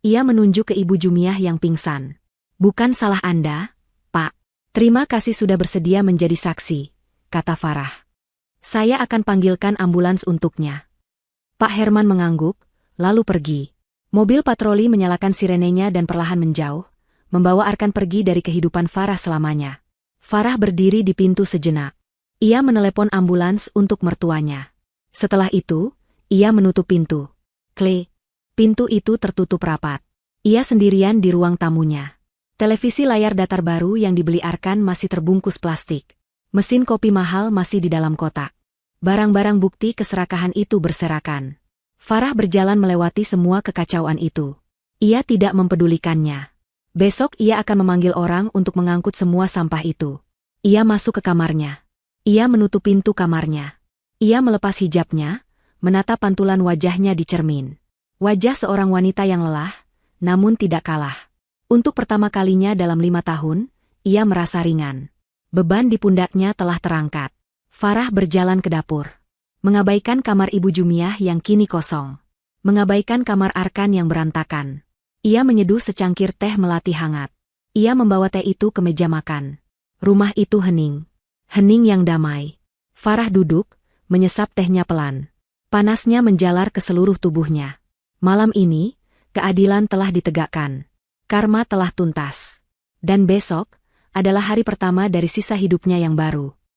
Ia menunjuk ke Ibu Jumiah yang pingsan. Bukan salah Anda, Pak. Terima kasih sudah bersedia menjadi saksi, kata Farah. Saya akan panggilkan ambulans untuknya. Pak Herman mengangguk, lalu pergi. Mobil patroli menyalakan sirenenya dan perlahan menjauh, membawa Arkan pergi dari kehidupan Farah selamanya. Farah berdiri di pintu sejenak. Ia menelepon ambulans untuk mertuanya. Setelah itu, ia menutup pintu. Klik. Pintu itu tertutup rapat. Ia sendirian di ruang tamunya. Televisi layar datar baru yang dibeli Arkan masih terbungkus plastik. Mesin kopi mahal masih di dalam kotak. Barang-barang bukti keserakahan itu berserakan. Farah berjalan melewati semua kekacauan itu. Ia tidak mempedulikannya. Besok ia akan memanggil orang untuk mengangkut semua sampah itu. Ia masuk ke kamarnya. Ia menutup pintu kamarnya. Ia melepas hijabnya, menatap pantulan wajahnya di cermin. Wajah seorang wanita yang lelah, namun tidak kalah. Untuk pertama kalinya dalam 5 tahun, ia merasa ringan. Beban di pundaknya telah terangkat. Farah berjalan ke dapur. Mengabaikan kamar Ibu Jumiah yang kini kosong. Mengabaikan kamar Arkan yang berantakan. Ia menyeduh secangkir teh melati hangat. Ia membawa teh itu ke meja makan. Rumah itu hening. Hening yang damai. Farah duduk, menyesap tehnya pelan. Panasnya menjalar ke seluruh tubuhnya. Malam ini, keadilan telah ditegakkan. Karma telah tuntas. Dan besok adalah hari pertama dari sisa hidupnya yang baru.